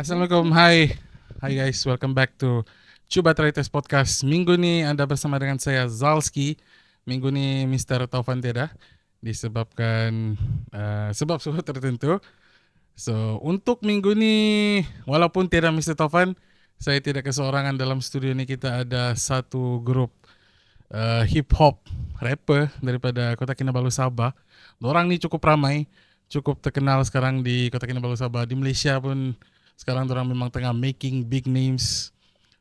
Assalamualaikum, hai guys, welcome back to Cuba Try Test Podcast. Minggu ni Anda bersama dengan saya Zalski. Minggu ni Mr. Taufan tiada disebabkan sebab suhu tertentu. So untuk minggu ni walaupun tiada Mr. Taufan, saya tidak keseorangan dalam studio ni. Kita ada satu grup hip hop rapper daripada Kota Kinabalu Sabah. Orang ni cukup ramai, cukup terkenal sekarang di Kota Kinabalu Sabah. Di Malaysia pun sekarang orang memang tengah making big names.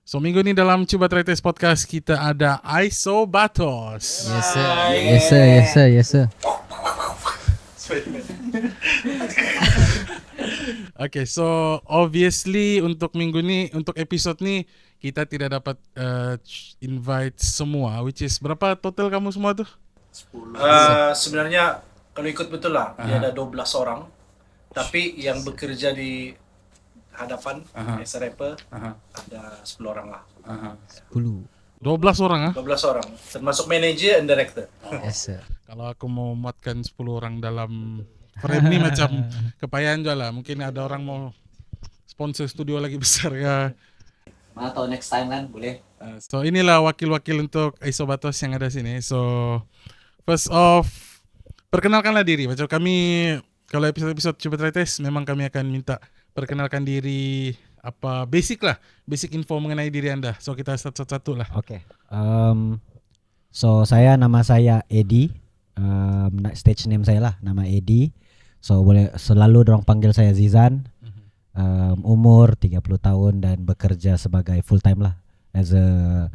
So minggu ni dalam Cuba Try Test Podcast kita ada Isobatos. Yes sir. Okay, so obviously untuk minggu ni, untuk episod ni kita tidak dapat invite semua. Which is berapa total kamu semua tu? 10. Sebenarnya kalau ikut betul lah, dia ada 12 orang. Tapi yang bekerja di hadapan as a rapper ada 10 orang lah. 10. 12 orang 12 orang, termasuk manager and director. Yes sir. Kalau aku mau muatkan 10 orang dalam frame ni macam kepayahan je lah. Mungkin ada orang mau sponsor studio lagi besar ya. Mana tahu next time kan boleh. So inilah wakil-wakil untuk Isobatos yang ada sini. So first off, perkenalkanlah diri. Macam kami kalau episod Cuba Try Test memang kami akan minta perkenalkan diri, apa basic info mengenai diri Anda. So kita satu-satu lah. Okay. So nama saya Eddie. Stage name saya lah, nama Eddie. So boleh selalu dorang panggil saya Zizan. Umur 30 tahun dan bekerja sebagai full time lah as a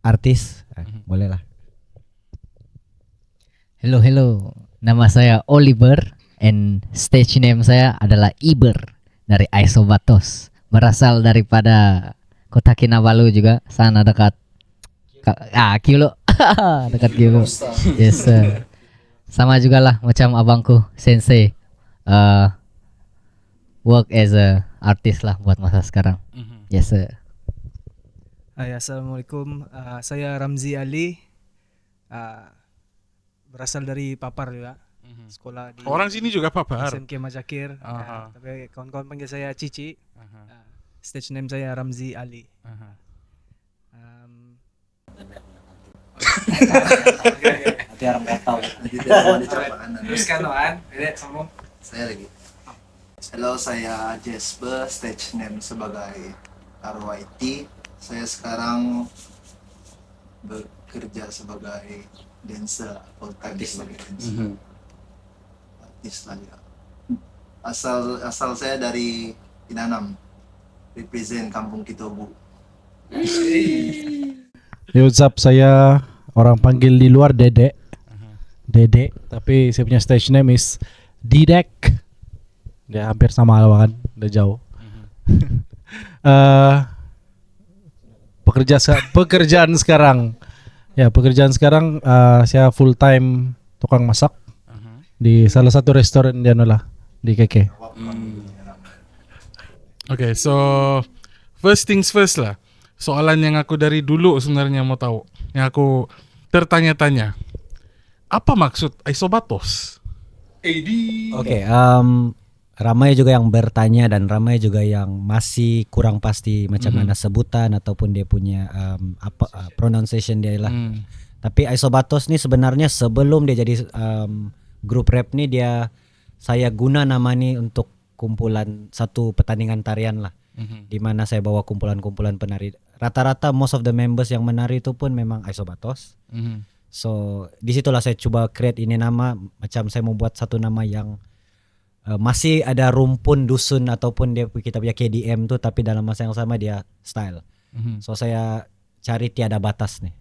artis. Boleh lah. Hello, nama saya Oliver and stage name saya adalah Iber dari Isobatos. Berasal daripada Kota Kinabalu juga, sana dekat Kilo. Dekat Kilo. Yes sir. Sama juga lah macam abangku Sensei. Work as a artist lah buat masa sekarang. Yes sir. Hai, Assalamualaikum. Saya Ramzi Ali. Berasal dari Papar juga. Sekolah di Orang sini juga Papar. SMK Majakir. Tapi kawan-kawan panggil saya Cici. Stage name saya Ramzi Ali. Nanti orang mau tahu. Teruskan Wan. Sambung. Saya lagi. Halo, saya Jasper, stage name sebagai RYT. Saya sekarang bekerja sebagai dancer, full time sebagai dancer. Artis lah ya. Asal saya dari Inanam, represent Kampung Kitobu. Yo, what's up? Saya orang panggil di luar Dedek. Dedek, tapi saya punya stage name is Didek. Dia hampir sama lah kan, udah jauh. Pekerjaan sekarang. Ya, pekerjaan sekarang saya full time tukang masak di salah satu restoran di lah di KK. Okay, so first things first lah. Soalan yang aku dari dulu sebenarnya mau tahu, yang aku tertanya-tanya, apa maksud Isobatos? Okay, ramai juga yang bertanya dan ramai juga yang masih kurang pasti macam mana sebutan ataupun dia punya pronunciation dia lah. Tapi Isobatos ni sebenarnya sebelum dia jadi grup rap ni saya guna nama ni untuk kumpulan satu pertandingan tarian lah. Di mana saya bawa kumpulan-kumpulan penari. Rata-rata most of the members yang menari itu pun memang Isobatos. So di situlah saya coba create ini nama, macam saya mau buat satu nama yang masih ada rumpun dusun ataupun kita punya KDM tu, tapi dalam masa yang sama dia style. So saya cari tiada batas nih.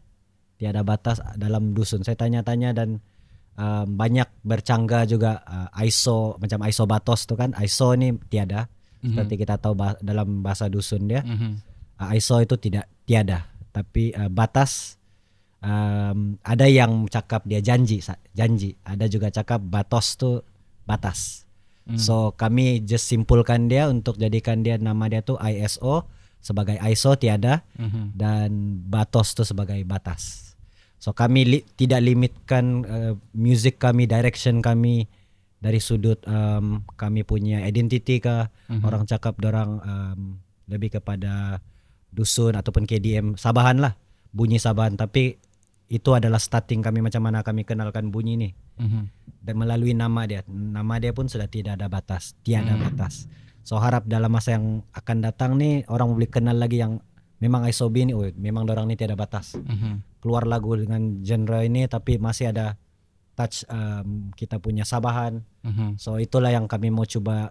Tiada batas dalam dusun. Saya tanya-tanya dan banyak bercangga juga. Macam Isobatos tu kan, Iso ni tiada. Seperti kita tahu dalam bahasa dusun dia. Iso itu tiada, tapi batas ada yang cakap dia janji. Ada juga cakap batos tu batas. So kami just simpulkan dia untuk jadikan dia nama dia tu ISO sebagai ISO tiada dan batos tu sebagai batas. So kami tidak limitkan music kami, direction kami dari sudut kami punya identity kah, orang cakap dorang lebih kepada dusun ataupun KDM Sabahan lah, bunyi Sabahan, tapi itu adalah starting kami macam mana kami kenalkan bunyi nih. Dan melalui nama dia pun sudah tidak ada batas, tiada batas. So harap dalam masa yang akan datang nih orang boleh kenal lagi yang memang ISOB ini, memang dorang ini tiada batas. Keluar lagu dengan genre ini tapi masih ada touch kita punya Sabahan. So itulah yang kami mau coba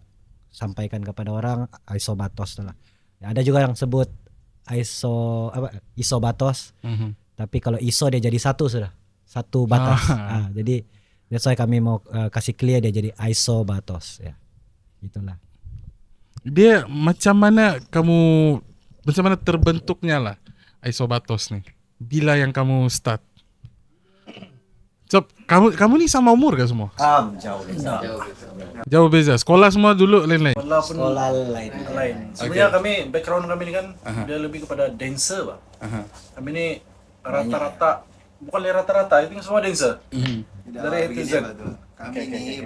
sampaikan kepada orang, Isobatos lah. Ada juga yang sebut Isobatos. Tapi kalau ISO dia jadi satu batas. Jadi that's why kami mau kasih clear dia jadi Isobatos ya. Itulah. Dia macam mana terbentuknya lah Isobatos nih? Bila yang kamu start? So, kamu nih sama umur gak semua? Jauh Jauh beza. Sekolah semua dulu lain-lain. Sekolah lain. Sebenarnya kami background kami ni kan dia lebih kepada dancer, Pak. Kami ni rata-rata bukan rata-rata, itu semua dancer. Dari A to Z. Kami ni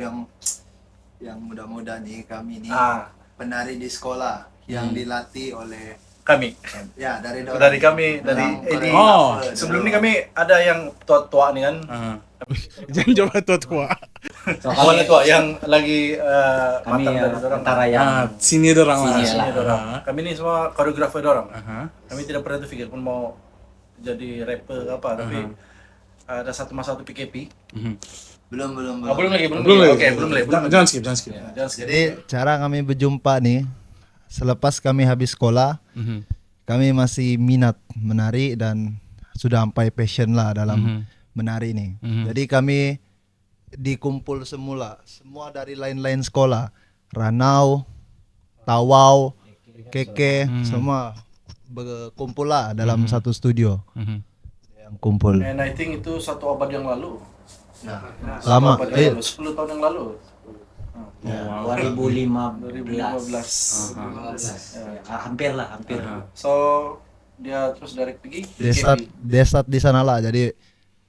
yang muda-muda nih, kami ni penari di sekolah yang dilatih oleh Kami. ya dari kami dari Edi. Sebelum ni kami ada yang tua-tua ni kan. Jangan coba tua-tua. Awalnya tua yang lagi Kami matang dari dorang. antara yang Sini dorang lah. Sini dorang. Kami ni semua koreografer dorang. Kami tidak pernah terfikir pun mau jadi rapper ke apa, tapi ada satu masa satu PKP. belum Belum lagi. Oke, belum lagi. Jangan skip. Jadi cara kami berjumpa nih selepas kami habis sekolah, kami masih minat menari dan sudah sampai passion lah dalam menari nih. Jadi kami dikumpul semua dari lain-lain sekolah, Ranau, Tawau, Keke, semua berkumpul lah dalam satu studio. Yang kumpul. And I think itu 1 abad yang lalu. Lama. 10 tahun yang lalu. 2015. Hampir. So dia terus direct pergi. Dia start di sana lah. Jadi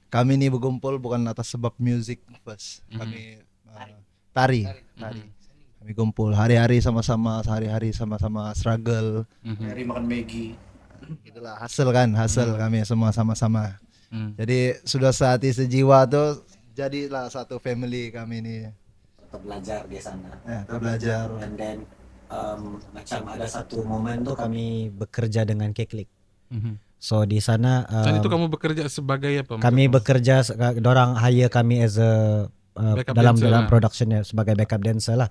kami ini berkumpul bukan atas sebab music first. Kami tari. Kami kumpul hari-hari sama-sama struggle. Hari makan Maggi. Itulah hasil kami semua sama-sama. Jadi sudah sehati sejiwa tuh jadilah satu family kami ini. Belajar di sana. Belajar. And then macam ada satu momen tuh kami bekerja dengan Keklik. So di sana Dan itu kamu bekerja sebagai apa? kami bekerja, dorang hire kami as a Backup dalam dancer lah. productionnya sebagai backup dancer lah.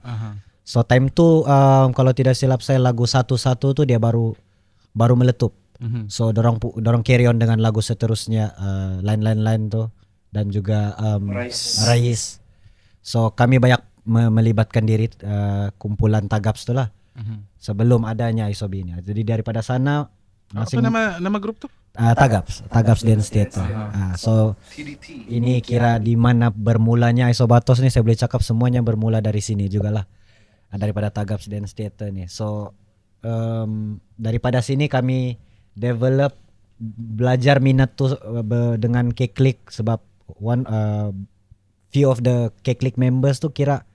So time tu kalau tidak silap saya lagu satu-satu tuh dia baru meletup. So dorang carry on dengan lagu seterusnya, lain tuh dan juga Rais. So kami banyak melibatkan diri kumpulan Tagaps tu lah. Sebelum adanya ISOB ini. Jadi daripada sana Apa nama grup tuh? Tagaps Dance Theater. So TDT. ini kira di mana bermulanya Isobatos nih, saya boleh cakap semuanya bermula dari sini juga lah. Daripada Tagaps Dance Theater nih. So daripada sini kami develop belajar minat tuh dengan Keklik sebab few of the Keklik members tuh kira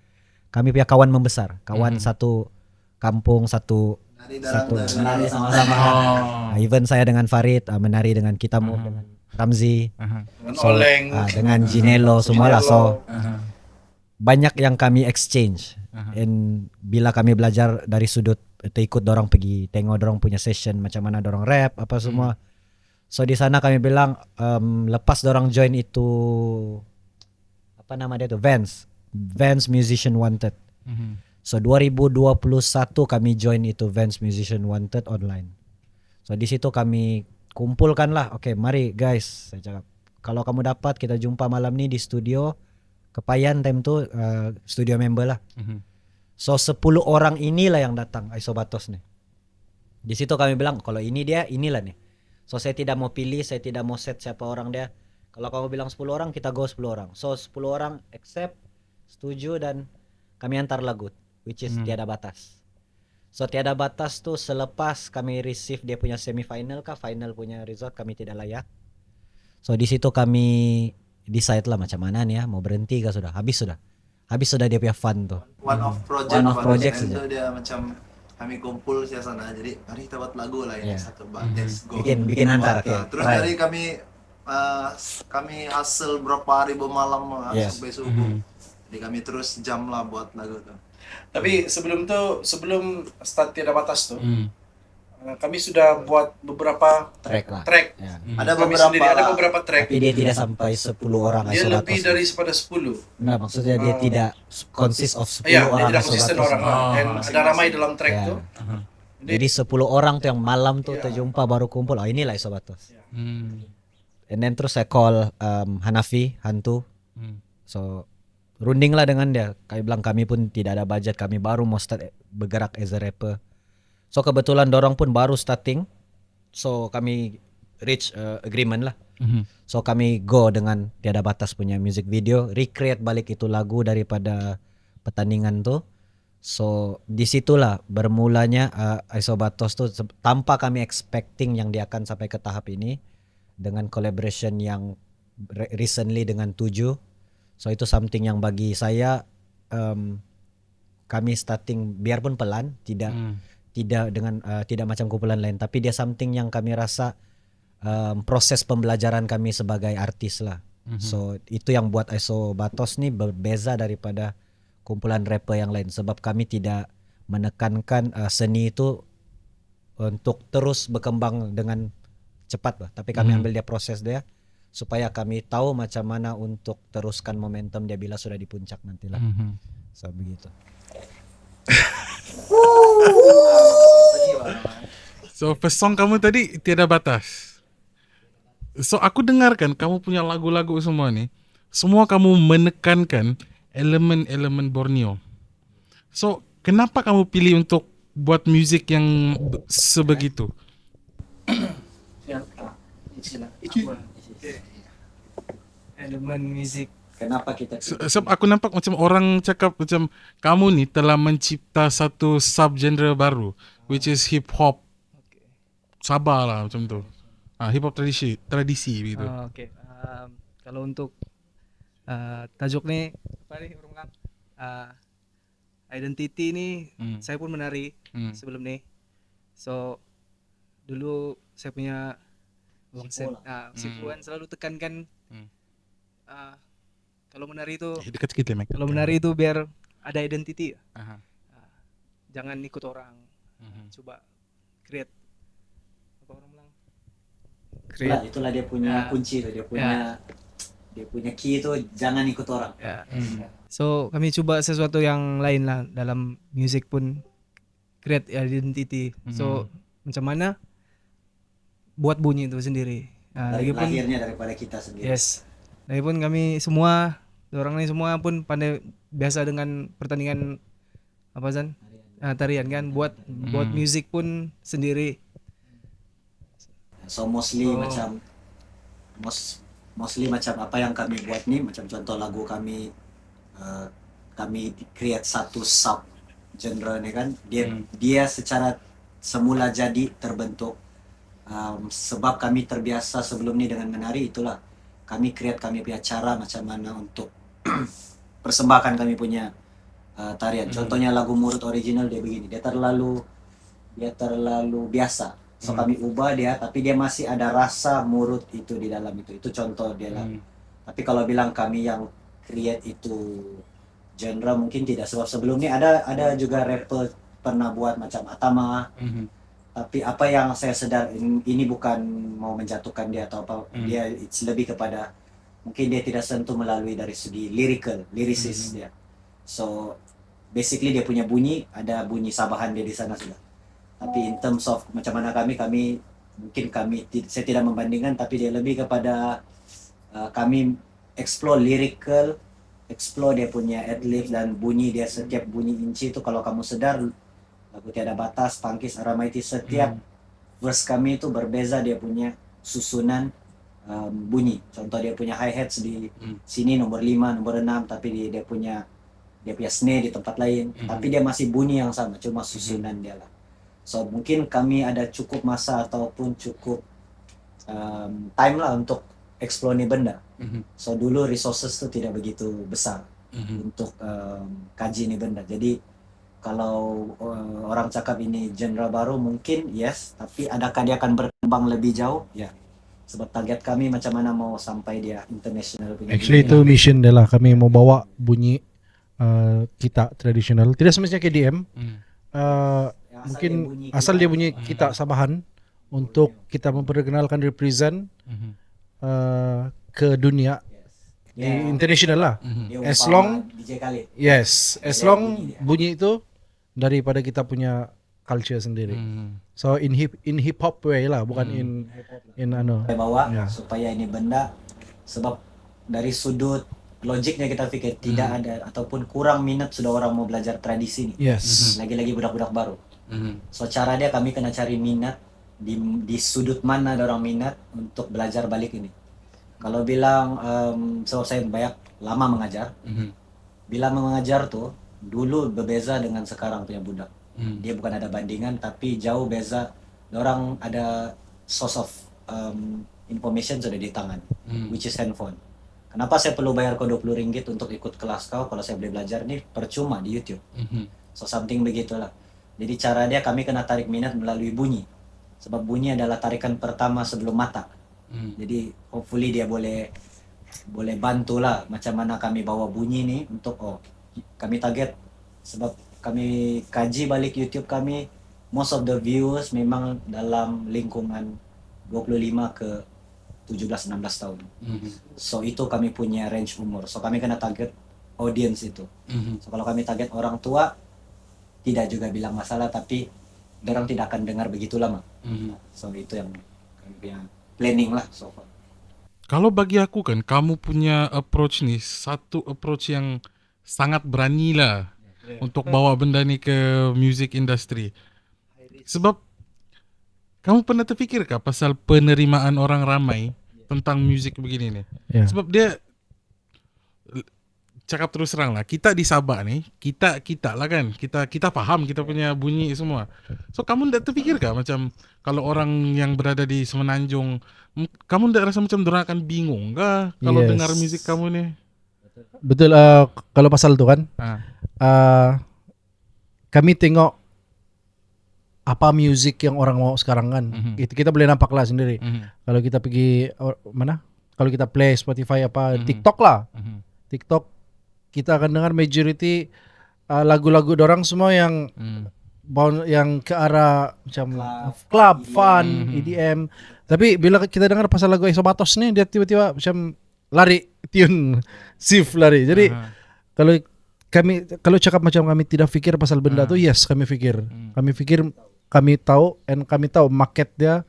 kami punya kawan membesar, kawan satu kampung, satu menari sama-sama. Even saya dengan Farid menari dengan kita dengan Ramzi, Dengan Oleng. dengan Jinelo semua lah. So banyak yang kami exchange. And bila kami belajar dari sudut ikut dorang pergi tengok dorang punya session macam mana dorang rap apa semua. So di sana kami bilang lepas dorang join itu apa nama dia tuh Vans Musician Wanted. So 2021 kami join itu Vans Musician Wanted online. So di situ kami kumpulkan lah. Oke, mari guys, saya cakap kalau kamu dapat kita jumpa malam ni di studio Kepayan time tu studio member lah. So 10 orang inilah yang datang Isobatos nih. Di situ kami bilang kalau ini dia inilah nih. So saya tidak mau pilih, saya tidak mau set siapa orang dia. Kalau kamu bilang 10 orang kita go 10 orang. So 10 orang accept, setuju dan kami antar lagu which is Tiada Batas. So Tiada Batas tuh selepas kami receive dia punya semifinal kah final punya result kami tidak layak. So di situ kami decide lah macam mana nih ya, mau berhenti kah sudah habis sudah. habis sudah dia punya fun tuh. One off project, One off project itu saja. dia macam kami kumpul di sana, jadi mari kita buat lagu lah ini Iya. satu let's go. Bikin antar, Buat, oke. terus Right. dari kami hasil berapa hari bermalam Yes. sampai subuh. Jadi kami terus jam lah buat lagu tuh. Tapi sebelum start Tiada Batas tuh, kami sudah buat beberapa Track lah. track. Ya. Ada Kami beberapa sendiri ada beberapa track. Tapi dia tidak sampai 10 orang Dia Isobatos. lebih daripada 10. Nah, maksudnya dia tidak consist of 10 Iya, dia orang tidak konsisten Isobatos. orang. Dan ada ramai dalam track Ya. tuh. Jadi 10 orang tuh yang malam tuh Iya. terjumpa baru kumpul. Oh, inilah Isobatos. Hmm. And then terus saya call Hanafi, Hantu. So runding lah dengan dia. Kami bilang kami pun tidak ada budget, kami baru mau start bergerak as a rapper. So kebetulan dorong pun baru starting. So kami reach agreement lah. So kami go dengan Tiada Batas punya music video, recreate balik itu lagu daripada pertandingan tuh. So disitulah bermulanya Isobatos tuh tanpa kami expecting yang dia akan sampai ke tahap ini, dengan collaboration yang recently dengan 7. So itu something yang bagi saya kami starting biarpun pelan, tidak dengan tidak macam kumpulan lain, tapi dia something yang kami rasa proses pembelajaran kami sebagai artis lah. So itu yang buat Isobatos nih berbeza daripada kumpulan rapper yang lain, sebab kami tidak menekankan seni itu untuk terus berkembang dengan cepat lah, tapi kami ambil dia proses dia supaya kami tahu macam mana untuk teruskan momentum dia bila sudah di puncak nantilah. So begitu. So first song kamu tadi Tiada Batas. So aku dengarkan kamu punya lagu-lagu semua nih, semua kamu menekankan elemen-elemen Borneo. So kenapa kamu pilih untuk buat musik yang sebegitu? Elemen music. Kenapa kita Sebab aku nampak macam orang cakap macam kamu nih telah mencipta satu subgenre baru, which is hip hop. Sabah lah macam tu. Hip hop tradisi begitu. Oke. Kalau untuk tajuk nih apa nih orang bilang identity nih, saya pun menari sebelum nih. So dulu saya punya Sipuan selalu tekankan kalau menari itu Dekat sikit lah, Mac. kalau menari itu biar ada identity. Aha. Jangan ikut orang. Coba create apa orang bilang? itulah dia punya kunci tuh, dia punya key itu jangan ikut orang. So kami coba sesuatu yang lain lah dalam music pun, create identity. So macam mana buat bunyi itu sendiri. Dari Lagipun lahirnya daripada kita sendiri. yes. Lagipun kami semua orang ini semua pun pandai biasa dengan pertandingan apa Zan? Tarian kan, buat music pun sendiri. So mostly macam apa yang kami buat nih, macam contoh lagu kami kami create satu sub genre nih kan, dia secara semula jadi terbentuk sebab kami terbiasa sebelum ini dengan menari. Itulah kami create kami punya cara macam mana untuk persembahkan kami punya tarian. Contohnya lagu Murut original dia begini, dia terlalu biasa. So kami ubah dia, tapi dia masih ada rasa Murut itu di dalam itu. Itu contoh dia lah. Tapi kalau bilang kami yang create itu genre mungkin tidak, sebab sebelumnya ada juga rapper pernah buat macam Atama. Tapi apa yang saya sedar ini bukan mau menjatuhkan dia atau apa, dia it's lebih kepada mungkin dia tidak sentuh melalui dari segi lirisis dia. So basically dia punya bunyi, ada bunyi Sabahan dia di sana sudah. Tapi in terms of macam mana kami saya tidak membandingkan, tapi dia lebih kepada kami explore lyrical, explore dia punya adlib dan bunyi dia, setiap bunyi inci itu kalau kamu sedar lagu Tiada Batas, Pangkis, Aramaiti, setiap verse kami itu berbeza dia punya susunan bunyi. Contoh dia punya hi-hats di sini nomor 5, nomor 6, tapi dia punya snare di tempat lain, tapi dia masih bunyi yang sama, cuma susunan dia lah. So mungkin kami ada cukup masa ataupun cukup time lah untuk explore ni benda. So dulu resources tu tidak begitu besar. untuk kaji ini benda. Jadi kalau orang cakap ini genre baru mungkin yes, tapi adakah dia akan berkembang lebih jauh? Ya. Sebab target kami macam mana mau sampai dia international punya. Actually itu mission dia lah, kami mau bawa bunyi kita tradisional. Tidak semestinya KDM. Mungkin asal dia bunyi kita Sabahan untuk kita memperkenalkan represent ke dunia di international lah. As long DJ Khalid. yes, as long bunyi itu daripada kita punya culture sendiri. So in hip hop way lah, bukan in ano. Saya bawa Ya. supaya ini benda, sebab dari sudut logiknya kita pikir tidak ada ataupun kurang minat sudah orang mau belajar tradisi nih. Yes. Lagi-lagi budak-budak baru. So cara dia kami kena cari minat di sudut mana ada orang minat untuk belajar balik ini. Kalau bilang so saya banyak lama mengajar. Bila mengajar tuh dulu berbeza dengan sekarang punya budak. Dia bukan ada bandingan tapi jauh beza. Orang ada source of information sudah di tangan, which is handphone. Kenapa saya perlu bayar kau 20 ringgit untuk ikut kelas kau kalau saya boleh belajar nih percuma di YouTube. So something begitulah. Jadi cara dia kami kena tarik minat melalui bunyi. Sebab bunyi adalah tarikan pertama sebelum mata. Jadi hopefully dia boleh bantulah macam mana kami bawa bunyi nih untuk kami target, sebab kami kaji balik YouTube kami, most of the viewers memang dalam lingkungan 25 ke 17-16 tahun. So itu kami punya range umur. So kami kena target audience itu. So kalau kami target orang tua, tidak juga bilang masalah, tapi orang tidak akan dengar begitu lama. So itu yang kami punya planning lah so far. Kalau bagi aku kan, kamu punya approach nih, satu approach yang sangat berani lah untuk bawa benda ni ke music industry. Sebab kamu pernah terfikir kah pasal penerimaan orang ramai tentang musik begini nih? Yeah. Sebab dia cakap terus terang lah, kita di Sabah nih, kita lah kan, kita faham kita punya bunyi semua. So kamu tidak terfikir kah macam kalau orang yang berada di Semenanjung, kamu tidak rasa macam dorang akan bingung kah kalau Yes. dengar musik kamu nih? Betul, kalau pasal itu kan kami tengok apa musik yang orang mau sekarang kan. Kita boleh nampak lah sendiri. Kalau kita pergi mana? Kalau kita play Spotify apa TikTok lah. TikTok kita akan dengar majority lagu-lagu dorang semua yang yang ke arah macam club, fun, EDM. Tapi bila kita dengar pasal lagu Isobatos nih, dia tiba-tiba macam lari tune shift lari. Jadi kalau cakap macam kami tidak fikir pasal benda tu, yes kami fikir. Kami fikir, kami tahu market dia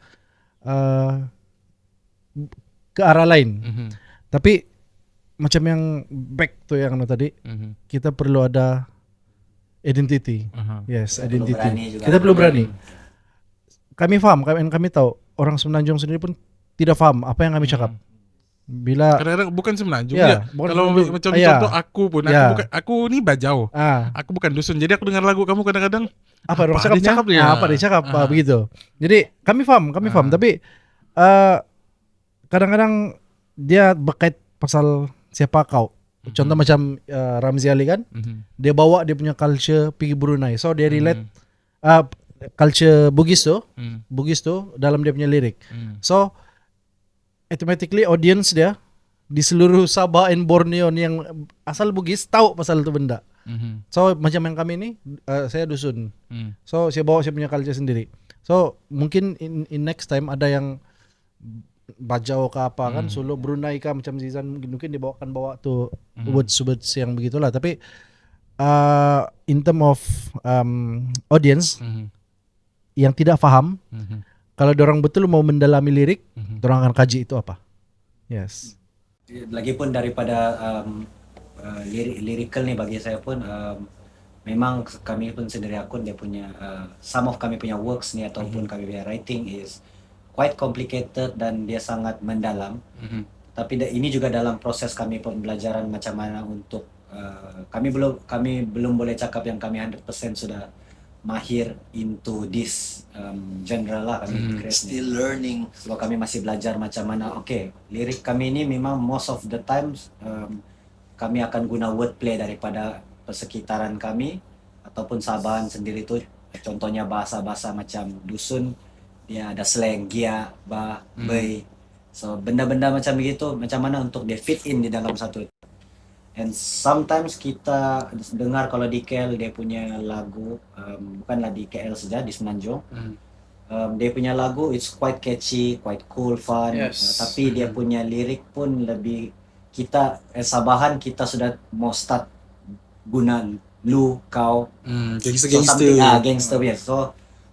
ke arah lain. Tapi macam yang back tu yang tadi, kita perlu ada identity. Yes, identity. Kita perlu berani. Kami faham, kami tahu orang Semenanjung sendiri pun tidak faham apa yang kami cakap. Bila Kadang-kadang bukan Semenanjung Ya, ya. bukan Kalau Semenanjung. macam Ya. contoh aku pun, Ya. aku ni Bajau. Aku bukan dusun. Jadi aku dengar lagu kamu kadang-kadang apa orang dia cakap dia? apa dia cakap begitu. Jadi kami faham, tapi kadang-kadang dia berkait pasal siapa kau. Contoh macam Ramzi Ali kan, dia bawa dia punya culture pergi Brunei. So dia relate culture Bugis tu dalam dia punya lirik. So automatically audience dia di seluruh Sabah and Borneo ni yang asal Bugis tahu pasal tu benda. So macam yang kami ni, saya dusun. So saya bawa saya punya culture sendiri. So mungkin in next time ada yang Bajau ke apa kan, Solo, Brunei kah macam Zizan, mungkin dia bawa tu words yang begitulah. Tapi in term of audience yang tidak faham, kalau dorang betul mau mendalami lirik, dorang akan kaji itu apa. Yes. Lagipun daripada lirikal nih bagi saya pun memang kami pun sendiri akun dia punya some of kami punya works nih ataupun kami punya writing is quite complicated dan dia sangat mendalam. Tapi ini juga dalam proses kami pembelajaran macam mana untuk kami belum boleh cakap yang kami 100% sudah mahir into this genre lah kami Still learning. sebab kami masih belajar macam mana lirik kami ini memang most of the times kami akan guna wordplay daripada persekitaran kami ataupun Sabahan sendiri tu. Contohnya bahasa-bahasa macam dusun, dia ada slang gia, ba, bay. So benda-benda macam begitu, macam mana untuk dia fit in di dalam satu. And sometimes kita dengar kalau di KL dia punya lagu, bukanlah di KL saja, di Semenanjung. Dia punya lagu it's quite catchy, quite cool, fun. Tapi dia punya lirik pun lebih, kita Sabahan kita sudah mau start guna lu, kau, Gangster-gangster. gangster biasa. So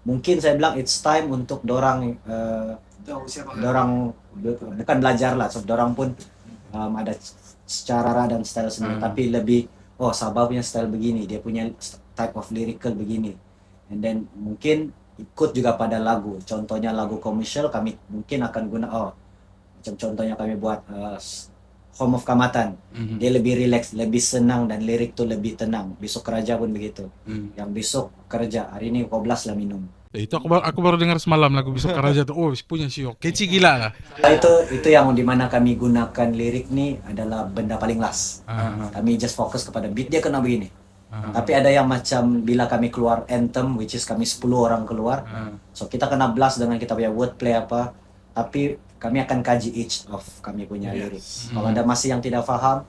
mungkin saya bilang it's time untuk dorang dorang bukan belajar lah, so dorang pun ada secara dan style sendiri, tapi lebih Sabah punya style begini, dia punya type of lyrical begini, and then mungkin ikut juga pada lagu. Contohnya lagu komersial kami mungkin akan guna macam contohnya kami buat Home of Kamatan. Dia lebih relax, lebih senang dan lirik tu lebih tenang. Besok kerja pun begitu. Yang besok kerja, hari ini kau belas lah minum. Itu aku baru dengar semalam lagu Besok Karaja tuh. Punya Sio. Kece gila lah. Itu yang dimana kami gunakan lirik ni adalah benda paling last. Kami just fokus kepada beat dia kena begini. Tapi ada yang macam bila kami keluar anthem, which is kami 10 orang keluar. So kita kena blast dengan kita punya wordplay apa. Tapi kami akan kaji each of kami punya lirik. Kalau ada masih yang tidak faham,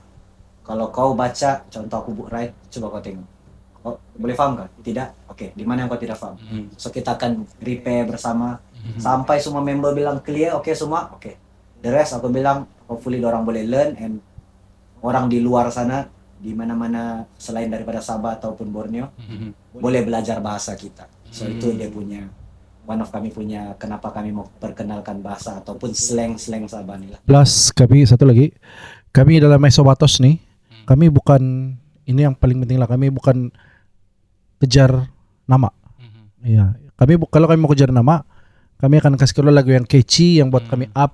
kalau kau baca, contoh aku write, coba kau tengok. Oh, boleh faham kan? Tidak? Oke, di mana yang kau tidak faham? So kita akan repair bersama sampai semua member bilang clear, oke semua, oke. The rest aku bilang hopefully orang boleh learn, and orang di luar sana di mana-mana selain daripada Sabah ataupun Borneo boleh belajar bahasa kita. So itu dia punya one of kami punya kenapa kami mau perkenalkan bahasa ataupun slang-slang Sabah ni lah. Plus kami satu lagi, kami dalam Isobatos nih, kami bukan, ini yang paling penting lah, kami bukan kejar nama. Iya, kalau kami mau kejar nama, kami akan kasih keluar lagu yang catchy, yang buat kami up,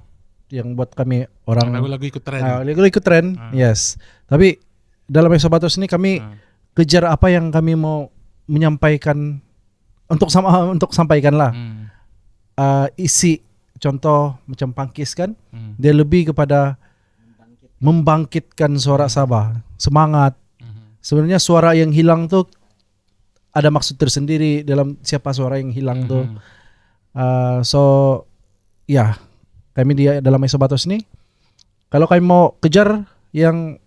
yang buat kami orang Lagu-lagu ikut tren. lagu ikut tren. Yes. Tapi dalam Isobatos ini kami kejar apa yang kami mau menyampaikan untuk sampaikan lah. Isi contoh macam Pangkis kan, dia lebih kepada membangkitkan suara Sabah, semangat. Sebenarnya suara yang hilang tuh ada maksud tersendiri dalam siapa suara yang hilang tuh. So ya, kami di dalam Isobatos ini, kalau kami mau kejar yang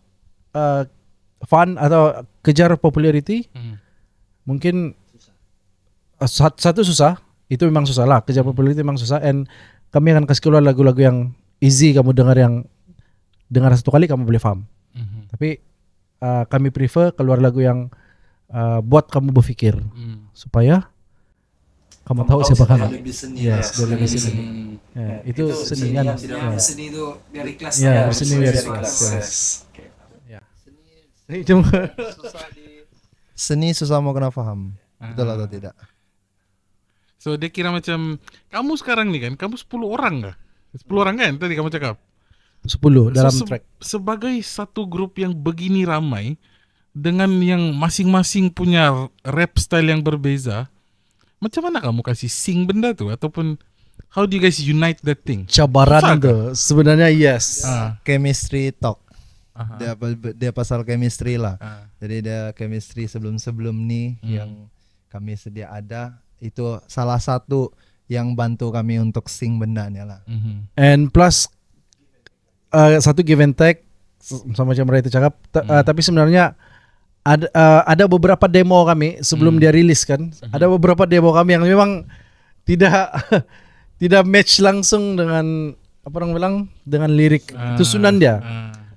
fun atau kejar popularity, mungkin satu susah, itu memang susah lah, kejar popularity memang susah, and kami akan kasih keluar lagu-lagu yang easy, kamu dengar satu kali kamu boleh paham. Tapi kami prefer keluar lagu yang buat kamu berpikir, supaya kamu tahu siapa kamu. Lebih seni. Yes, dia lebih seni. Ya, itu seni kan. Seni itu biar ikhlas. Ya, seni biar ikhlas. Ya. Itu Seni susah mau kena paham. Betul atau tidak? So dia kira macam kamu sekarang nih kan, kamu 10 orang kah? 10 orang kan tadi kamu cakap? 10 dalam track. Sebagai satu grup yang begini ramai, dengan yang masing-masing punya rap style yang berbeza, macam mana kamu kasih sing benda tuh? Ataupun how do you guys unite that thing? Cabaran tuh sebenarnya yes. Chemistry talk. Dia pasal chemistry lah. Jadi dia chemistry sebelum nih yang kami sedia ada, itu salah satu yang bantu kami untuk sing bendanya lah. And plus satu give and take sama macam Ray itu cakap, tapi sebenarnya ada beberapa demo kami sebelum dia rilis kan. Ada beberapa demo kami yang memang tidak tidak match langsung dengan apa orang bilang dengan lirik susunan dia.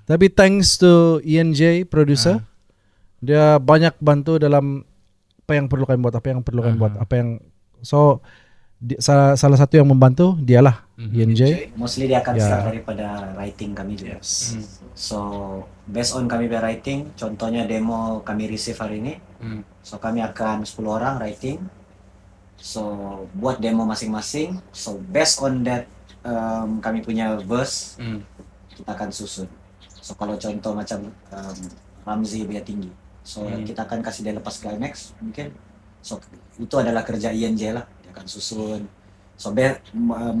Tapi thanks to ENJ producer, dia banyak bantu dalam apa yang perlu kami buat, so salah satu yang membantu dialah ENJ. Mostly dia akan start daripada writing kami juga. So based on kami writing, contohnya demo kami receive hari ini. So kami akan 10 orang writing. So buat demo masing-masing. So based on that kami punya verse, kita akan susun. So kalau contoh macam Ramzi biar tinggi, so kita akan kasih dia lepas climax mungkin. So itu adalah kerja INJ lah, dia akan susun. So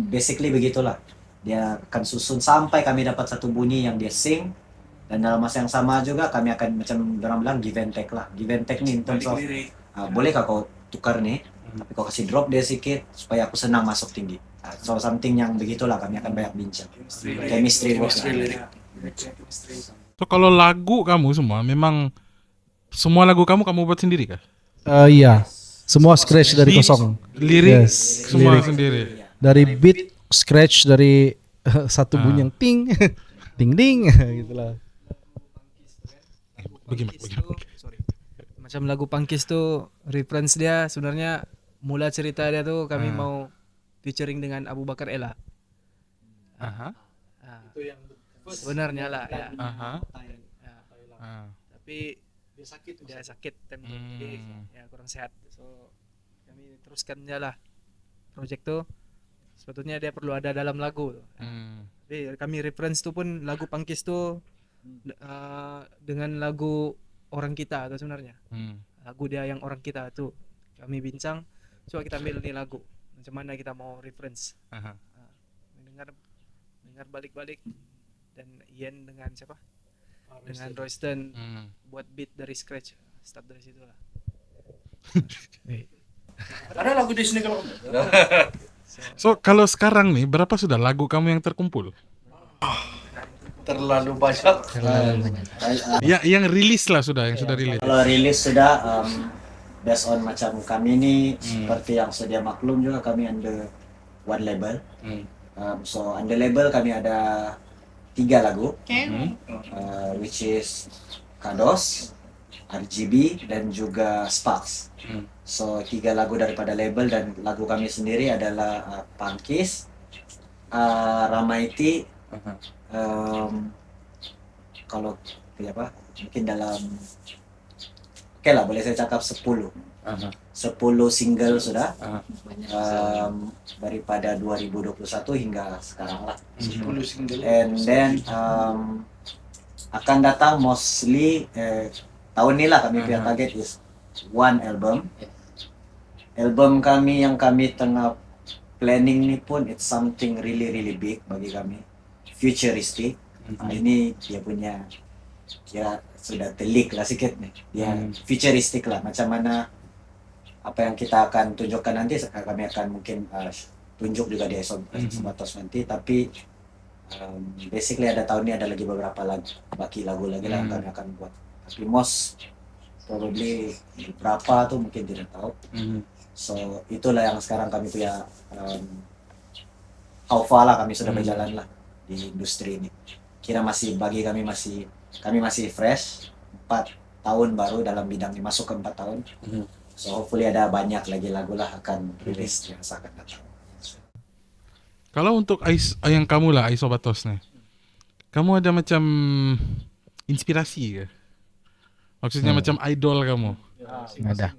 basically begitulah, dia akan susun sampai kami dapat satu bunyi yang dia sing, Dan dalam masa yang sama juga kami akan macam orang bilang give and take lah. Give and take nih in terms of bolehkah kau tukar nih, tapi kau kasih drop dia sedikit supaya aku senang masuk tinggi. So something yang begitulah kami akan banyak bincang. Chemistry work. So kalau lagu kamu semua memang semua lagu kamu buat sendiri kah? Iya. Semua scratch dari kosong. Lirik Yes, semua lirik. sendiri. Dari beat scratch dari satu bunyi yang ting ding ding gitulah. Bagaimana? Sorry. Macam lagu Pangkis tuh reference dia sebenarnya mula cerita dia tuh kami mau featuring dengan Abu Bakar Ella. Aha. Sebenarnya lah ya. Aha. Ya. Ah. Tapi dia sakit time itu. Jadi ya kurang sehat. So kami teruskan aja lah project tuh. Sebetulnya dia perlu ada dalam lagu tuh. Tapi kami reference tuh pun lagu Pangkis tuh dengan lagu orang kita tuh sebenarnya. Lagu dia yang orang kita tuh kami bincang. Coba kita ambil nih lagu. Macam mana kita mau reference. Dengar balik-balik. Dan Ian dengan siapa? Dengan Royston buat beat dari scratch. Start dari situ lah. Ada lagu di sini kalau So kalau sekarang nih berapa sudah lagu kamu yang terkumpul? terlalu banyak. Ya, yang rilis lah sudah, yang sudah rilis. Kalau rilis sudah based on macam kami ini seperti yang sedia maklum juga kami under one label. So under label kami ada 3 lagu, which is Kados, RGB dan juga Sparks. So 3 lagu daripada label dan lagu kami sendiri adalah Pangkis, Ramaiti. Kalau apa? Mungkin dalam lah boleh saya cakap 10 single sudah daripada 2021 hingga sekarang lah. 10 single. And then akan datang mostly tahun ini lah kami punya target is 1 album. Album kami yang kami tengah planning ni pun it's something really big bagi kami, futuristic. Ini dia punya ya sudah telik lah sikit nih. Dia futuristic lah, macam mana apa yang kita akan tunjukkan nanti kami akan mungkin tunjuk juga di Isobatos nanti, tapi basically ada tahun ini ada lagi beberapa baki lagu lagi lah yang kami akan buat, tapi most probably berapa tuh mungkin tidak tahu. So itulah yang sekarang kami punya how far lah kami sudah berjalan lah di industri ini. Kira masih bagi kami masih fresh, 4 tahun baru dalam bidang ini, masuk ke 4 tahun. So hopefully ada banyak lagi lagu lah akan rilis yang akan datang. Kalau untuk yang kamu lah, Isobatos nih, kamu ada macam inspirasi ke? Maksudnya macam idol kamu? Ada.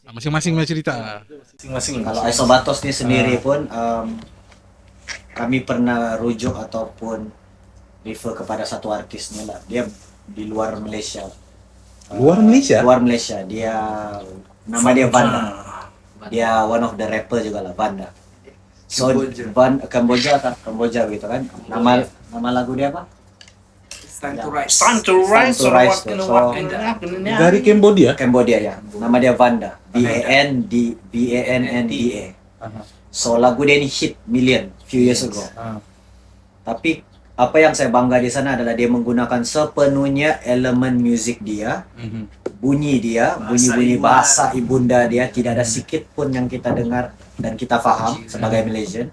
Masing-masing punya cerita. Masing-masing. Kalau Isobatos ini sendiri pun kami pernah rujuk ataupun refer kepada satu artisnya lah. Dia di luar Malaysia. Luar Malaysia? Luar Malaysia. Dia nama dia Vanda. Dia one of the rapper juga lah, Vanda. So Kamboja gitu kan. Nama lagu dia apa? Time to rise. Dari Cambodia? Cambodia ya. Nama dia Vanda. Vanda. So lagu dia ini hit million few years ago. Tapi apa yang saya bangga di sana adalah dia menggunakan sepenuhnya elemen musik dia, bunyi bahasa ibunda dia, tidak ada sedikit pun yang kita dengar dan kita faham sebagai Malaysian.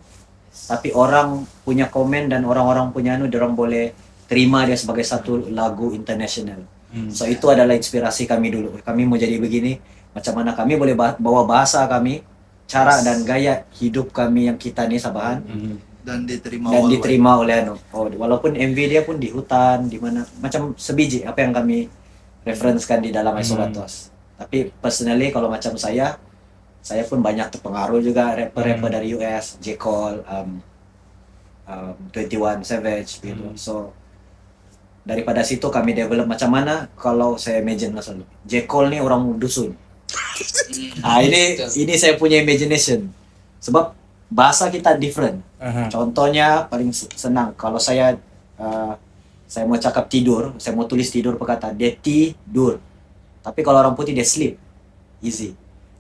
Tapi orang punya komen dan orang-orang punya orang boleh terima dia sebagai satu lagu international. So itu adalah inspirasi kami dulu. Kami mau jadi begini, macam mana kami boleh bawa bahasa kami, cara dan gaya hidup kami yang kita nih Sabahan dan dan diterima oleh walaupun MV dia pun di hutan di mana macam sebiji apa yang kami referenskan di dalam Isobatos. Tapi personally kalau macam saya pun banyak terpengaruh juga rapper dari US, J. Cole, 21 Savage gitu. So daripada situ kami develop macam mana kalau saya imagine lah selalu J. Cole nih orang dusun. Ini saya punya imagination sebab bahasa kita different. Contohnya paling senang kalau saya Saya mau cakap tidur, saya mau tulis tidur perkataan, dia tidur. Tapi kalau orang putih dia sleep, easy.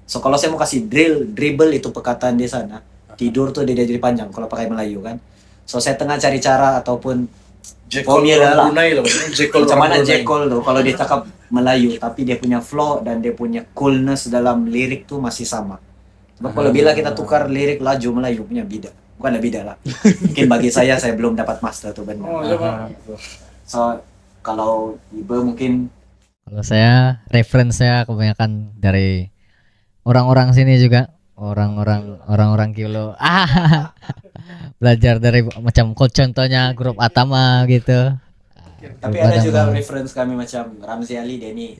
So kalau saya mau kasih dribble itu perkataan di sana, tidur tuh dia jadi panjang kalau pakai Melayu kan. So saya tengah cari cara ataupun formula lah. Macam mana Jekol tuh kalau dia cakap Melayu tapi dia punya flow dan dia punya coolness dalam lirik tuh masih sama. Sebab kalau bila kita tukar lirik laju Melayu punya beda. Bukanlah beda lah. Mungkin bagi saya belum dapat master tuh benar. So kalau Ibe mungkin Kalau saya reference saya kebanyakan dari orang-orang sini juga, orang-orang Kilo. Belajar dari macam contohnya grup Atama gitu. tapi ada juga reference kami macam Ramzi Ali dia ni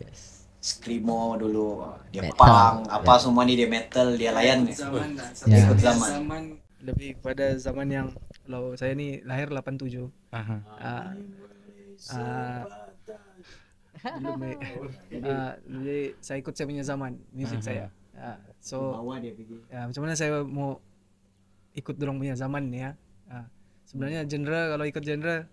screamo dulu, dia Metal. punk, apa semua ni dia metal, dia layan Zaman lah. Ya. ikut zaman. Zaman lebih pada zaman yang kalau saya ni lahir 87. Aha. Jadi saya ikut saya punya zaman musik saya. So Bawa dia pergi. macam mana saya mau ikut dorong punya zaman ni ya. Sebenarnya genre kalau ikut genre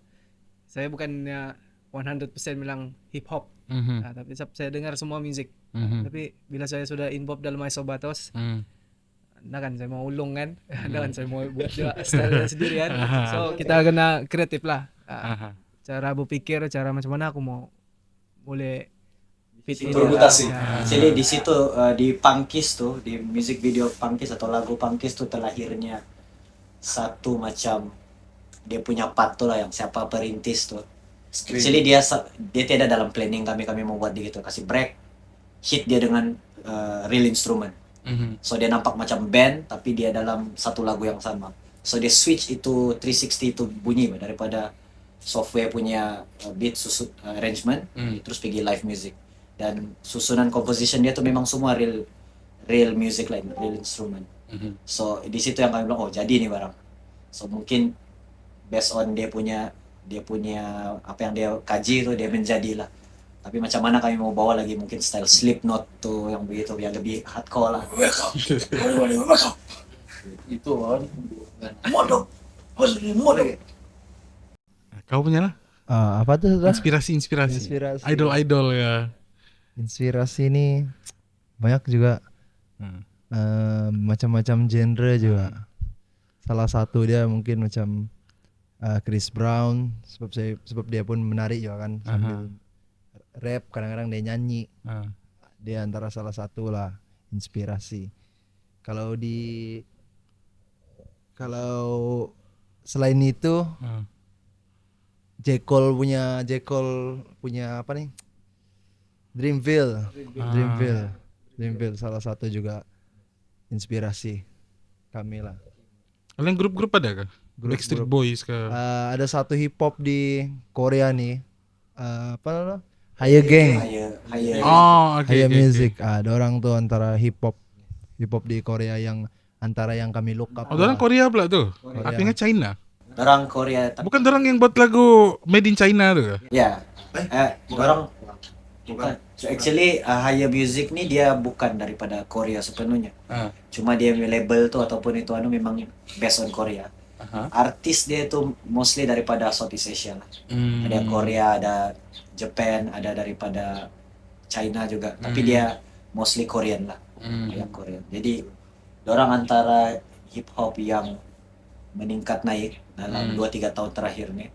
saya bukannya 100% bilang hip hop. Tapi saya dengar semua musik. Tapi bila saya sudah involved dalam Isobatos, nah kan saya mau ulung kan, nah kan saya mau buat juga style sendiri kan. So kita kena kreatif lah. Cara berpikir, cara macam mana aku mau boleh fit in. Jadi di situ di Punkis tuh, di music video Punkis atau lagu Punkis tuh terlahirnya satu macam dia punya part tuh lah yang siapa perintis tuh. Actually dia tidak dalam planning kami mau buat dia gitu, kasih break, hit dia dengan real instrument. So dia nampak macam band tapi dia dalam satu lagu yang sama. So dia switch itu 360 itu bunyi daripada software punya beat arrangement terus pergi live music. Dan susunan composition dia tuh memang semua real music lah, real instrument. So di situ yang kami bilang oh jadi nih barang. So mungkin based on dia punya apa yang dia kaji itu dia menjadilah. Tapi macam mana kami mau bawa lagi mungkin style Slipknot tuh yang begitu yang lebih hardcore lah. Itu kan. Modok. Kau punya lah Apa tuh? inspirasi. Idol ya. Inspirasi ini banyak juga, macam-macam genre juga. Salah satu dia mungkin macam Chris Brown, sebab dia pun menarik juga kan, sambil rap kadang-kadang dia nyanyi. Dia antara salah satu lah inspirasi. Kalau selain itu J. Cole punya apa nih? Dreamville salah satu juga inspirasi kami lah. Kalian grup-grup ada kah? Backstreet Boys kah? Ada satu hip hop di Korea nih, apa namanya? Higher Gang, Higher Music. Ada orang tuh antara hip hop di Korea yang antara yang kami look up. Orang Korea pula tuh. Aku ingat China. Orang Korea. Bukan orang yang buat lagu Made in China tuh. Ya. Orang bukan. Actually Higher Music nih dia bukan daripada Korea sepenuhnya. Cuma dia label tuh ataupun itu memang based on Korea. Artis dia tuh mostly daripada Southeast Asia lah. Ada Korea, ada Japan, ada daripada China juga. Tapi dia mostly Korean lah. Yang Korean. Jadi orang antara hip hop yang meningkat naik dalam 2-3 tahun terakhir nih.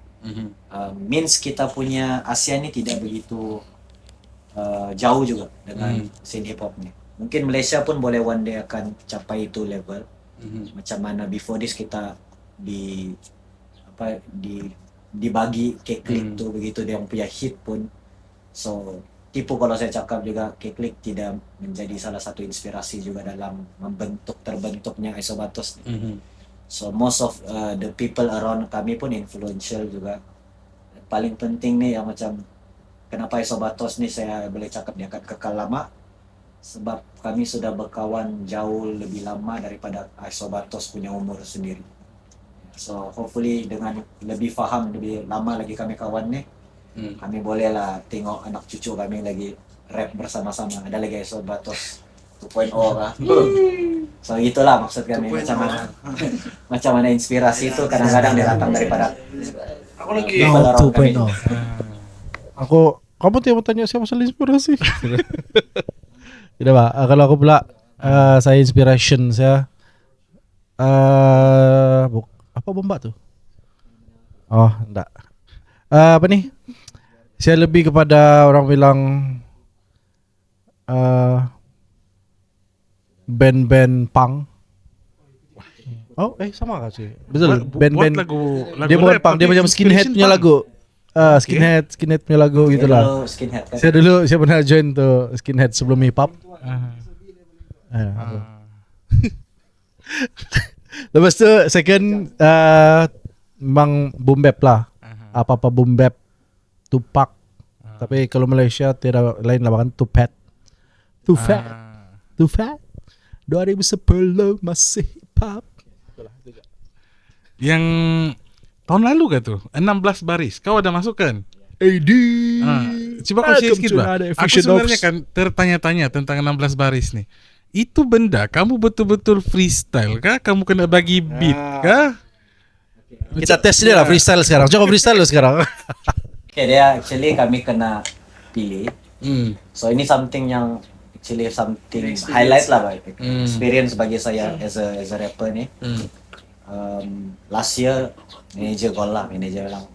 Means kita punya Asia ini tidak begitu jauh juga dengan scene hip hop nih. Mungkin Malaysia pun boleh one day akan capai itu level. Macam mana before this kita dibagi K-Click tuh begitu dia yang punya hit pun. So tipu kalau saya cakap juga K-Click tidak menjadi salah satu inspirasi juga dalam terbentuknya Isobatos nih. So most of the people around kami pun influential juga. Paling penting nih yang macam kenapa Isobatos nih saya boleh cakap dia akan kekal lama, sebab kami sudah berkawan jauh lebih lama daripada Isobatos punya umur sendiri. So hopefully dengan lebih faham, lebih lama lagi kami kawan nih, kami bolehlah tengok anak cucu kami lagi rap bersama-sama. Ada lagi Isobatos 2.0 lah. So itulah maksud kami macam mana inspirasi itu kadang-kadang dia datang daripada Aku lagi No 2.0. Kamu tiap tanya siapa soal inspirasi? Tidak Pak, kalau aku pula saya inspiration saya apa bomba tuh? Oh, enggak. Apa nih? Saya lebih kepada orang bilang band-band punk. Oh, sama gak sih? Betul, band-band. Dia bukan punk, dia macam skinhead punya lagu. Skinhead punya lagu gitulah. Skinhead kan. Saya pernah join tuh skinhead sebelum hip hop. Lepas tu second memang boom bap lah. Apa-apa boom bap, Tupac. Tapi kalau Malaysia tidak lain lah kan Tupac. Tupac. 2010 masih hip hop. Yang tahun lalu gak tuh 16 baris kau ada masukkan? AD. Coba kau share sikit bah. Aku sebenarnya kan tertanya-tanya tentang 16 baris nih. Itu benda kamu betul-betul freestyle kah? Kamu kena bagi beat kah? Kita tes dia lah freestyle sekarang. Coba freestyle lo sekarang. Okay, dia actually kami kena pilih. So ini something yang actually something highlight lah, experience bagi saya as a rapper nih. Last year manager call lah, manager bilang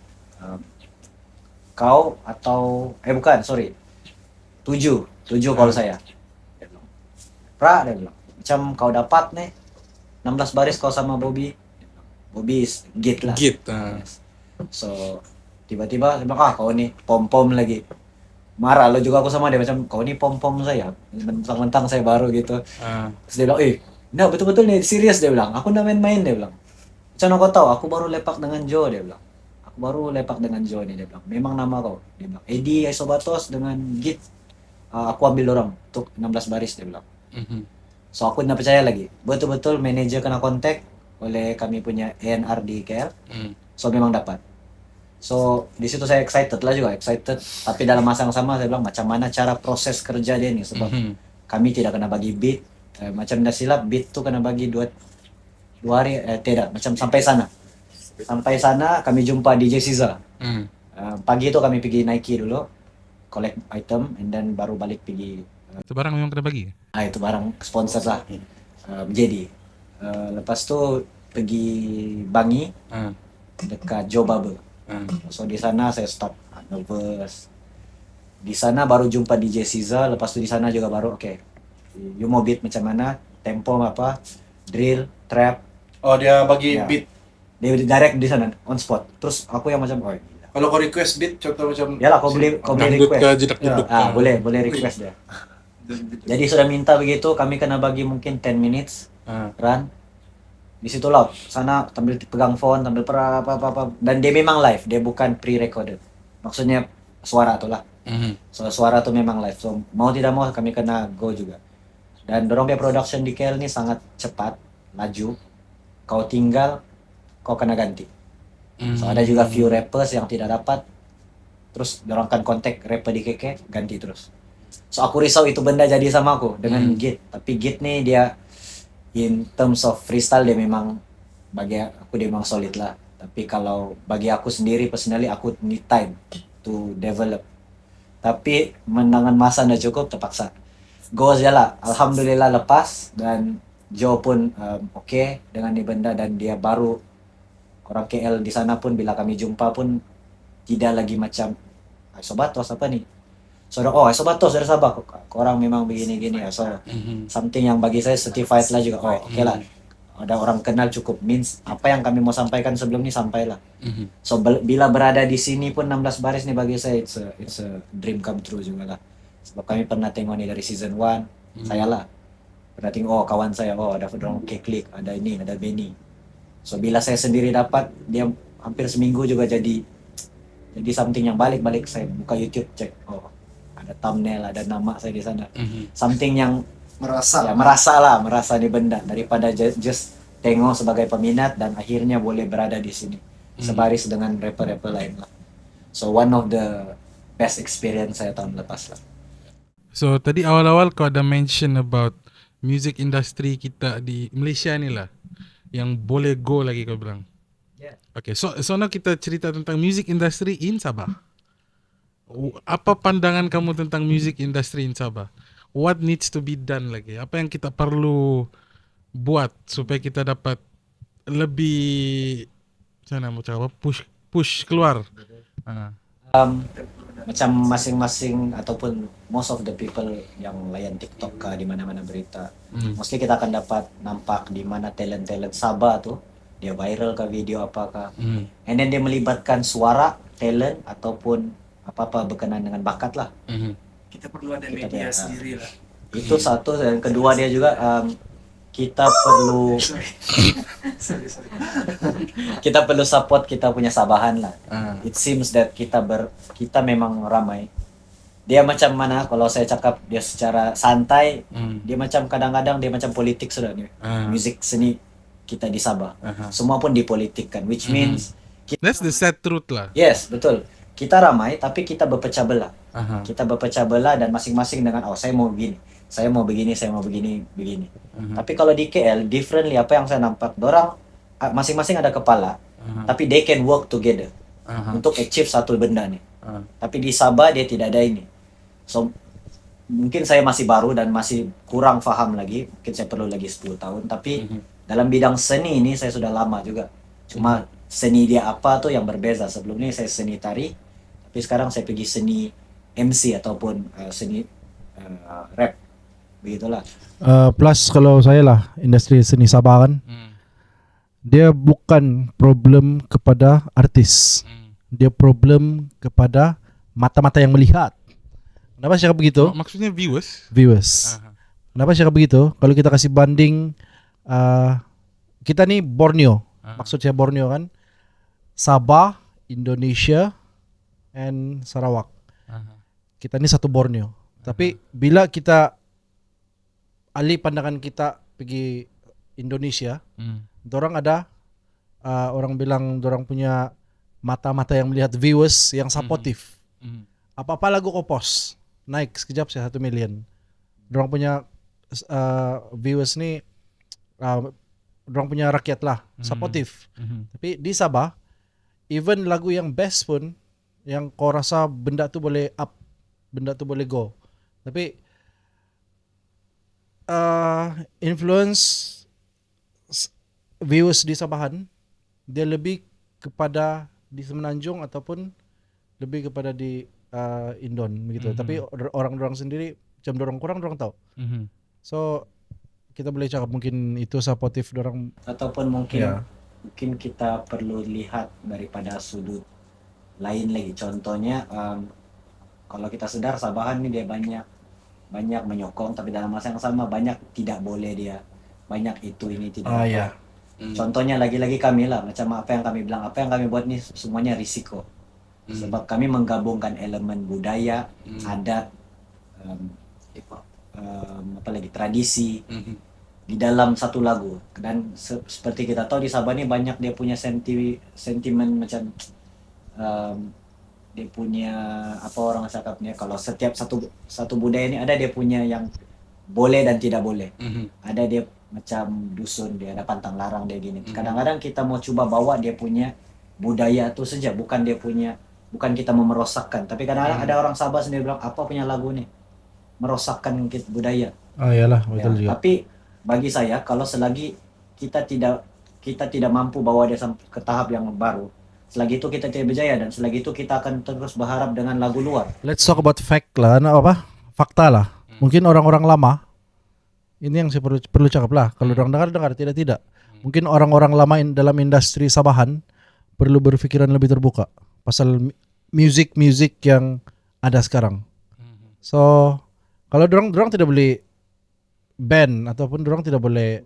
kau atau bukan, sorry, 7 call saya. Dia bilang, dia bilang macam kau dapat nih 16 baris kau sama Bobby is git lah. Yes. So tiba-tiba dia bilang, kau nih pom-pom lagi. Marah lo juga aku sama dia, macam kau nih pom-pom saya, mentang-mentang saya baru gitu. Terus dia bilang, nah betul-betul nih serius, dia bilang, aku nggak main-main, dia bilang. Macam kau tahu, aku baru lepak dengan Joe, dia bilang. Aku baru lepak dengan Joe nih, dia bilang. Memang nama kau, dia bilang. Eddie Aisobatos dengan Git, aku ambil orang untuk 16 baris, dia bilang. So aku tidak percaya lagi. Betul-betul manajer kena kontak oleh kami punya A&R di KL. So memang dapat. So di situ saya excited. Tapi dalam masa yang sama saya bilang macam mana cara proses kerja dia nih, sebab kami tidak kena bagi beat. Macam dah silap beat tuh kena bagi 2 hari, tidak, macam sampai sana kami jumpa DJ Siza. Pagi itu kami pergi Nike dulu, collect item, and then baru balik pergi. Itu barang memang kena bagi? Itu barang sponsor lah, jadi lepas tu pergi Bangi, dekat Joe Barber. So di sana saya start nervous. Di sana baru jumpa DJ Siza, lepas tu di sana juga baru you mau beat macam mana, tempo apa, drill, trap. Oh, dia bagi beat. Dia direct di sana on spot. Terus aku yang macam kalau kau request beat contoh macam yalah, kau boleh request. Boleh request dia. Jadi sudah minta begitu, kami kena bagi mungkin 10 minutes run. Di situ lah sana sambil pegang phone, sambil apa, dan dia memang live, dia bukan pre-recorded. Maksudnya suara tu lah. So suara tu memang live. So mau tidak mau kami kena go juga. Dan dorong dia production di KL ni sangat cepat, laju. Kau tinggal, kau kena ganti. So ada juga few rappers yang tidak dapat, terus dorong kan kontak rapper di KK, ganti terus. So aku risau itu benda jadi sama aku dengan Git. Tapi Git nih dia in terms of freestyle dia memang, bagi aku dia memang solid lah. Tapi kalau bagi aku sendiri personally, aku need time to develop. Tapi menangan masa dah cukup, terpaksa go aja lah. Alhamdulillah lepas, dan Joe pun okay dengan ni benda, dan dia baru orang KL di sana pun bila kami jumpa pun tidak lagi macam Aisobatos apa nih. So Aisobatos dari Sabah, orang memang begini-gini ya. So something yang bagi saya certified lah juga. Okay lah. Ada orang kenal cukup, means apa yang kami mau sampaikan sebelum ni sampailah. So bila berada di sini pun 16 baris nih bagi saya it's a dream come true juga lah. Sebab kami pernah tengok ni dari season 1, saya lah pernah tengok kawan saya, ada orang Keklik, ada ini, ada Benny. So bila saya sendiri dapat, dia hampir seminggu juga jadi something yang balik saya buka YouTube cek, ada thumbnail, ada nama saya di sana. Something yang merasa di benda, daripada just tengok sebagai peminat dan akhirnya boleh berada di sini sebaris dengan rapper-rapper lain lah. So one of the best experience saya tahun lepas lah. So tadi awal-awal kau ada mention about music industry kita di Malaysia ni lah, yang boleh go lagi kau bilang. Oke, so now kita cerita tentang music industry in Sabah. Apa pandangan kamu tentang music industry in Sabah? What needs to be done lagi? Apa yang kita perlu buat supaya kita dapat lebih, saya mau cakap apa? push keluar. Macam masing-masing ataupun most of the people yang layan TikTok di mana-mana berita, mostly kita akan dapat nampak di mana talent-talent Sabah tuh dia viral ke video apakah, and then dia melibatkan suara, talent ataupun apa-apa berkenaan dengan bakat lah. Kita perlu ada media sendiri lah. Itu satu, dan kedua dia juga kita perlu kita perlu support kita punya Sabahan lah. It seems that kita memang ramai. Dia macam mana kalau saya cakap dia secara santai, dia macam kadang-kadang dia macam politik sudah nih. Musik seni kita di Sabah. Semua pun dipolitikkan, which means That's the sad truth lah. yes, betul. Kita ramai tapi kita berpecah belah. Kita berpecah belah dan masing-masing dengan saya mau begini, saya mau begini, saya mau begini. Tapi kalau di KL differently, apa yang saya nampak, dorang masing-masing ada kepala, tapi they can work together untuk achieve satu benda nih. Tapi di Sabah dia tidak ada ini. So mungkin saya masih baru dan masih kurang faham lagi, mungkin saya perlu lagi 10 tahun, tapi dalam bidang seni ini saya sudah lama juga. Cuma seni dia apa tuh yang berbeza. Sebelum ini saya seni tari, tapi sekarang saya pergi seni MC ataupun seni rap, begitulah. Plus kalau saya lah industri seni Sabah kan, dia bukan problem kepada artis, dia problem kepada mata-mata yang melihat. Kenapa saya cakap begitu? Maksudnya viewers. Kenapa saya cakap begitu? Kalau kita kasih banding, kita nih Borneo, maksud saya Borneo kan, Sabah, Indonesia, and Sarawak. Kita ini satu Borneo. Tapi bila kita alih pandangan kita pergi Indonesia, dorang ada orang bilang dorang punya mata-mata yang melihat, viewers yang supportive. Apa-apa lagu kau post naik sekejap saya 1 million. Dorang punya viewers nih, dorang punya rakyat lah, supportive. Tapi di Sabah, even lagu yang best pun, yang kau rasa benda tu boleh up, benda tu boleh go, tapi influence viewers di Sabahan dia lebih kepada di Semenanjung ataupun lebih kepada di Indon begitu. Tapi orang-orang sendiri macam dorang tahu. So kita boleh cakap mungkin itu supportive dorang, Ataupun mungkin kita perlu lihat daripada sudut lain lagi. Contohnya kalau kita sedar Sabahan ini dia banyak menyokong, tapi dalam masa yang sama banyak tidak boleh, dia banyak itu ini tidak apa. Contohnya lagi-lagi kami lah, macam apa yang kami bilang, apa yang kami buat nih semuanya risiko. Sebab kami menggabungkan elemen budaya, adat, apa lagi, tradisi di dalam satu lagu. Dan seperti kita tahu di Sabah ini banyak dia punya sentimen macam dia punya apa orang cakapnya, kalau setiap satu budaya ini ada dia punya yang boleh dan tidak boleh. Ada dia macam dusun, dia ada pantang larang, dia gini. Kadang-kadang kita mau coba bawa dia punya budaya itu saja, bukan kita mau merosakkan. Tapi kadang-kadang ada orang Sabah sendiri bilang, apa punya lagu nih merosakkan budaya. Iyalah, betul juga. Tapi bagi saya, kalau selagi kita tidak mampu bawa dia ke tahap yang baru, selagi itu kita tidak berjaya, dan selagi itu kita akan terus berharap dengan lagu luar. Let's talk about fact lah, fakta lah. Mungkin orang-orang lama, ini yang saya perlu cakap lah. Kalau orang dengar tidak. Mungkin orang-orang lama dalam industri Sabahan perlu berpikiran lebih terbuka pasal music yang ada sekarang. So kalau dorang tidak boleh ban ataupun dorang tidak boleh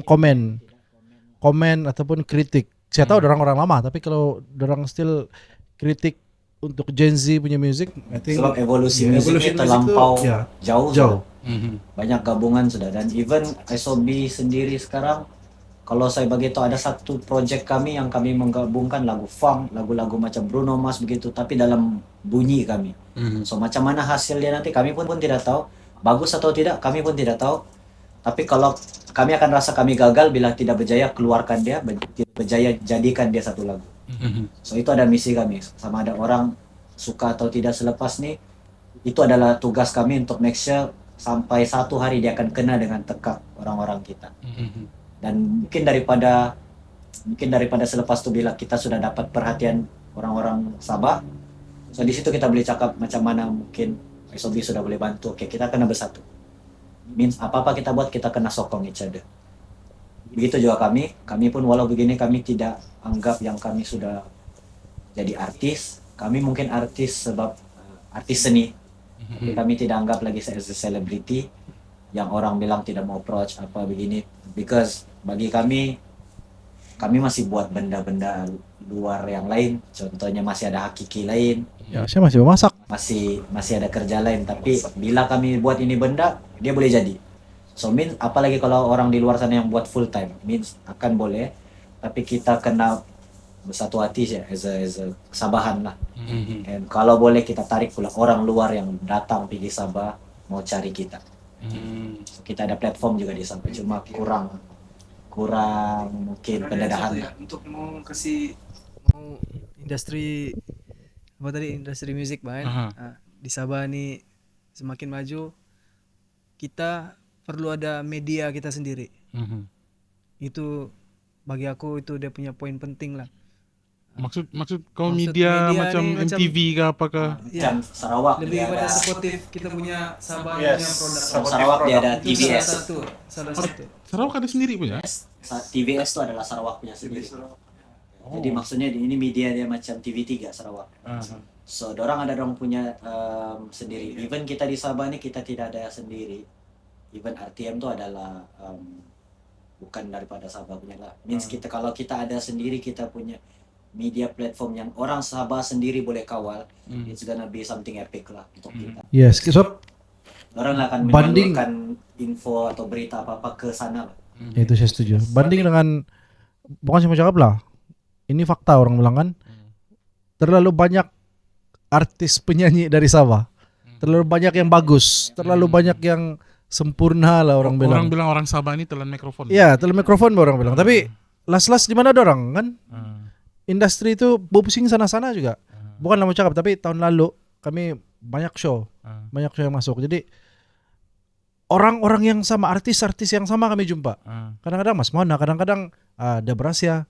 komen ataupun kritik. Saya tahu orang-orang lama, tapi kalau dorang still kritik untuk Gen Z punya music, I think sebab evolusi musiknya terlampau jauh. Banyak gabungan sudah, dan even SOB sendiri sekarang, kalau saya begitu ada satu project kami yang kami menggabungkan lagu funk, lagu-lagu macam Bruno Mars begitu, tapi dalam bunyi kami. So macam mana hasilnya nanti kami pun tidak tahu, bagus atau tidak kami pun tidak tahu. Tapi kalau kami akan rasa kami gagal bila tidak berjaya keluarkan dia, tidak berjaya jadikan dia satu lagu. So itu ada misi kami. Sama ada orang suka atau tidak selepas nih, itu adalah tugas kami untuk make sure sampai satu hari dia akan kena dengan tekak orang-orang kita. Dan mungkin daripada selepas itu bila kita sudah dapat perhatian orang-orang Sabah, so di situ kita boleh cakap macam mana mungkin SOB sudah boleh bantu. Oke, kita kena bersatu. Means apa-apa kita buat, kita kena sokong each other. Begitu juga kami pun walau begini kami tidak anggap yang kami sudah jadi artis. Kami mungkin artis sebab artis seni, tapi kami tidak anggap lagi as a celebrity yang orang bilang tidak mau approach apa begini. Because bagi kami masih buat benda-benda luar yang lain. Contohnya masih ada hakiki lain. Ya, saya masih memasak. Masih ada kerja lain. Tapi bila kami buat ini benda, dia boleh jadi. So means apalagi kalau orang di luar sana yang buat full time, means akan boleh. Tapi kita kena bersatu hati sih, as a Sabahan lah. And kalau boleh kita tarik pula orang luar yang datang pergi Sabah mau cari kita. So, kita ada platform juga di Sabah, cuma kurang mungkin pendedahan. Untuk mau industri musik di Sabah nih semakin maju, kita perlu ada media kita sendiri. Itu bagi aku itu dia punya poin penting lah. Maksud kau media macam MTV ke apakah? Macam Sarawak lebih pada supportive kita punya Sabah punya produk. Sarawak dia ada Itu TVS. salah satu. Sarawak ada sendiri punya? TVS itu adalah Sarawak punya sendiri. Jadi maksudnya ini media dia macam TV3 Sarawak. So dorang punya sendiri. Even kita di Sabah ni kita tidak ada sendiri. Even RTM tu adalah bukan daripada Sabah punya lah. Means kalau kita ada sendiri, kita punya media platform yang orang Sabah sendiri boleh kawal, it's gonna be something epic lah untuk kita. Yes, so Orang akan banding menyalurkan info atau berita apa-apa ke sana lah. itu saya setuju. Banding dengan bukan saya mau cakap lah. Ini fakta orang bilang kan. Terlalu banyak artis penyanyi dari Sabah. Terlalu banyak yang bagus, terlalu banyak yang sempurna lah orang bilang. Orang bilang orang Sabah ini telan mikrofon. Iya, telan mikrofon orang bilang. Tapi las-las di mana ada orang kan? Industri itu pusing sana-sana juga. Bukan lah mau cakap, tapi tahun lalu kami banyak show yang masuk. Jadi orang-orang yang sama, artis-artis yang sama kami jumpa. Kadang-kadang Mas Mona, kadang-kadang Debrasia.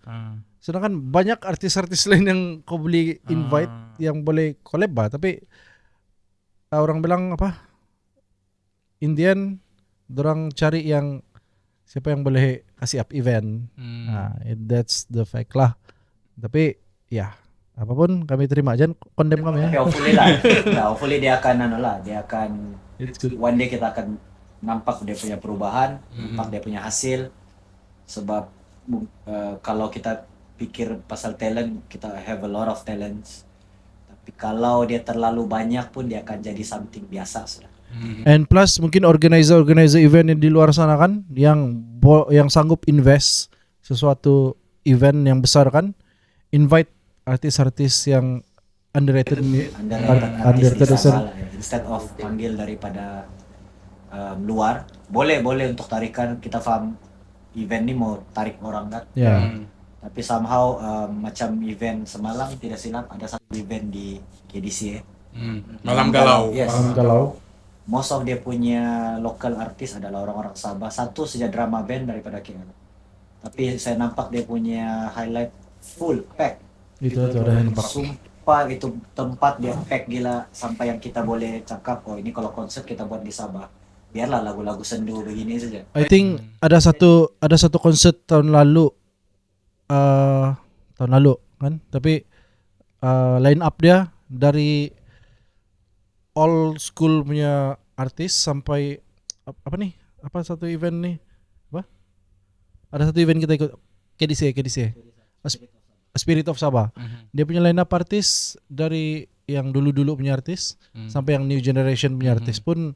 Sedangkan banyak artis-artis lain yang kau boleh invite, yang boleh collab lah. Tapi orang bilang apa? Indian, dorang cari yang siapa yang boleh kasih up event. That's the fact lah. Tapi ya apapun kami terima aja, condemn kami ya. Hopefully lah. Hopefully dia akan one day kita akan nampak dia punya perubahan, nampak dia punya hasil. Sebab kalau kita pikir pasal talent, kita have a lot of talents. Tapi kalau dia terlalu banyak pun dia akan jadi something biasa sudah. And plus mungkin organizer event yang di luar sana kan yang sanggup invest sesuatu event yang besar kan, invite artis-artis yang underrated instead of panggil daripada luar. Boleh untuk tarikan, kita faham event ni mau tarik orang kan. Tapi somehow macam event semalam tidak silap ada satu event di KDC. Malam Galau. Yes. Malam Galau. Most of dia punya local artis adalah orang-orang Sabah. Satu saja drama band daripada KL. Tapi saya nampak dia punya highlight full pack. Itu ada yang nampak. Sumpah itu tempat dia pack gila sampai yang kita boleh cakap, oh ini kalau konsert kita buat di Sabah. Biarlah lagu-lagu sendu begini saja. I think ada satu konsert tahun lalu kan, tapi line up dia dari all school punya artis sampai apa satu event nih ada satu event kita ikut KDC Spirit of Sabah. Dia punya line up artis dari yang dulu punya artis sampai yang new generation punya artis pun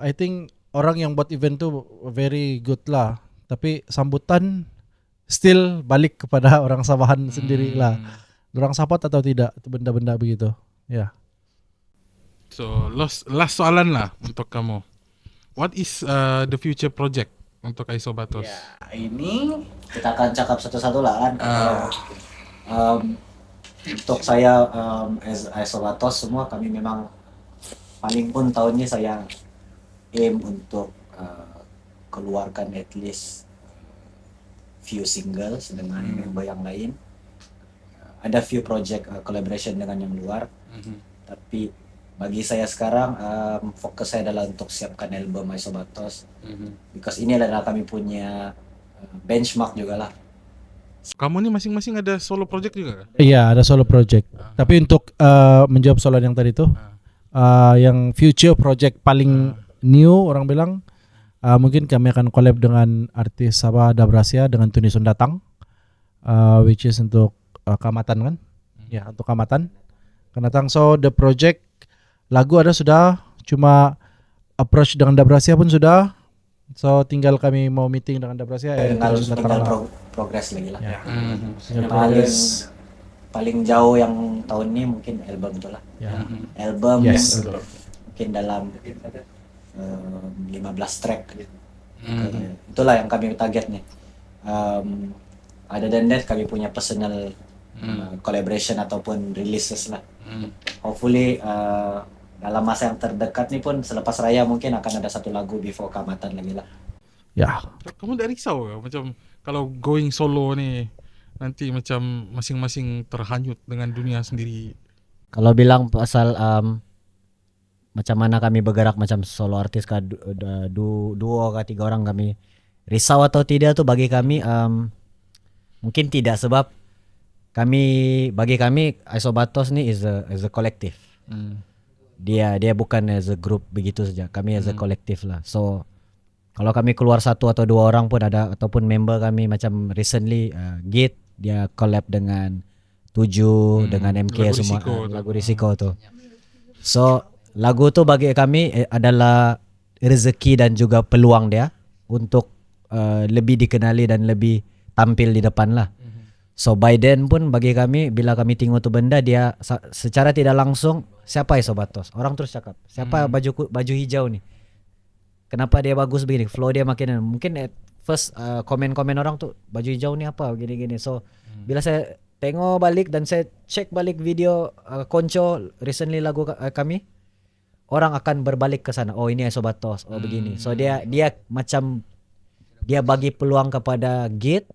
I think orang yang buat event tuh very good lah. Tapi sambutan still balik kepada orang Sabahan sendiri lah. Orang support atau tidak itu benda-benda begitu. Ya. So last soalan lah untuk kamu. what is the future project untuk Isobatos? Ya, ini kita akan cakap satu-satu lah kan. Untuk saya as Isobatos semua kami memang paling pun tahun ini saya aim untuk keluarkan at least few singles dengan member yang lain. Ada few project collaboration dengan yang luar. Tapi bagi saya sekarang fokus saya adalah untuk siapkan album Isobatos. Because ini adalah kami punya benchmark juga lah. Kamu nih masing-masing ada solo project juga kan? Iya, ada solo project. Tapi untuk menjawab soalan yang tadi tuh, yang future project paling new orang bilang mungkin kami akan collab dengan artis Dabrasia dengan Tuni Sundatang, which is untuk Kamatan kan? Ya, untuk Kamatan. Kanatang. So the project lagu ada sudah, cuma approach dengan Dabrasia pun sudah. So tinggal kami mau meeting dengan Dabrasia. Tinggal progress lagi lah. Paling jauh yang tahun ini mungkin album itulah. Album mungkin dalam 15 track. Itulah yang kami target nih. Ada dan that kami punya personal collaboration ataupun releases lah. Hopefully dalam masa yang terdekat nih pun selepas raya mungkin akan ada satu lagu before Kamatan lagi lah. Ya. Kamu tak risau ke? Macam kalau going solo nih nanti macam masing-masing terhanyut dengan dunia sendiri. Kalau bilang pasal macam mana kami bergerak macam solo artis kah duo kah 3 orang kami risau atau tidak tuh bagi kami mungkin tidak, sebab bagi kami Isobatos nih is a collective. Dia bukan as a group begitu saja. Kami as a collective lah. So kalau kami keluar 1 atau 2 orang pun ada, ataupun member kami macam recently Git dia collab dengan 7 dengan MK lagu semua Risiko lagu Risiko tuh. So lagu tuh bagi kami adalah rezeki dan juga peluang dia untuk lebih dikenali dan lebih tampil di depan lah. So by then pun bagi kami bila kami tengok tu benda dia secara tidak langsung siapa Isobatos. Orang terus cakap, siapa baju hijau ni? Kenapa dia bagus begini? Flow dia makin mungkin at first komen-komen orang tuh baju hijau ni apa gini-gini. So bila saya tengok balik dan saya cek balik video Konco recently lagu kami, orang akan berbalik ke sana. Oh ini Isobatos, oh begini. So dia macam dia bagi peluang kepada Git,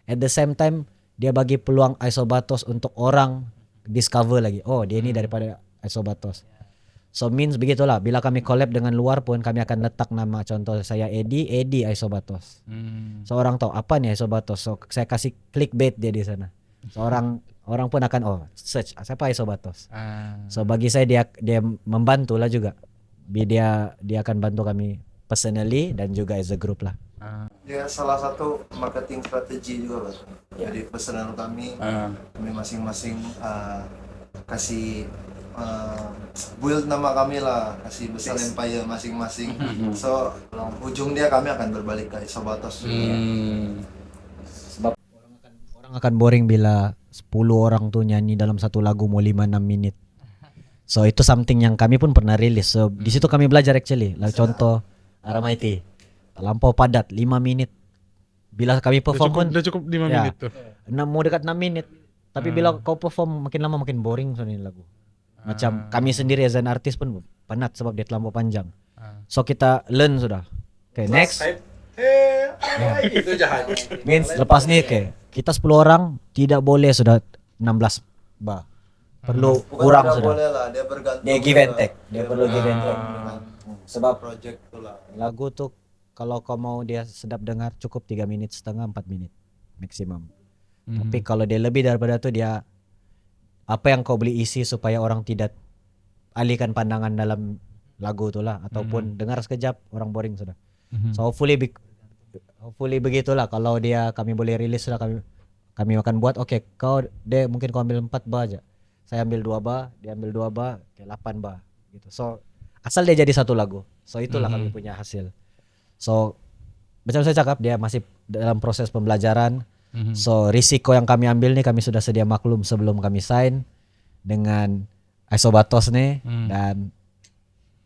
at the same time dia bagi peluang Isobatos untuk orang discover lagi. Oh dia ini daripada Isobatos. So means begitulah. Bila kami collab dengan luar pun kami akan letak nama, contoh saya Eddie Isobatos. So orang tahu apa nih Isobatos. So saya kasih clickbait dia di sana. So orang pun akan search siapa Isobatos. So bagi saya dia membantu lah juga. Dia akan bantu kami personally dan juga as a group lah. Dia salah satu marketing strategi juga, Pak. Jadi personal kami masing-masing kasih build nama kami lah, kasih besar empire masing-masing. So ujung dia kami akan berbalik ke Isobatos. Sebab orang akan boring bila 10 orang tuh nyanyi dalam satu lagu mau 5-6 menit. So itu something yang kami pun pernah rilis. So di situ kami belajar actually. Contoh Aramaiti terlampau padat 5 menit. Bila kami perform udah cukup 5 menit tuh. Mau dekat 6 menit. Tapi bila kau perform makin lama makin boring soalnya lagu. Macam kami sendiri as an artist pun penat sebab dia terlampau panjang. So kita learn sudah. Okay, next. Itu jahat. Means lepas ni kita 10 orang tidak boleh sudah 16 bar. Perlu kurang sudah. Boleh lah, dia bergantung. Dia give and take. Dia perlu give and take. Sebab Project tu lah. lagu tuh kalau kau mau dia sedap dengar cukup 3 menit setengah 4 menit maksimum. Tapi kalau dia lebih daripada tu dia apa yang kau beli isi supaya orang tidak alihkan pandangan dalam lagu tu lah ataupun dengar sekejap orang boring sudah. So hopefully begitulah kalau kami boleh rilis lah kami akan buat dia mungkin kau ambil 4 bar aja. Saya ambil 2 bar, dia ambil 2 bar, 8 bar gitu. So asal dia jadi satu lagu. So itulah kami punya hasil. So macam saya cakap dia masih dalam proses pembelajaran. So risiko yang kami ambil nih kami sudah sedia maklum sebelum kami sign dengan Isobatos nih dan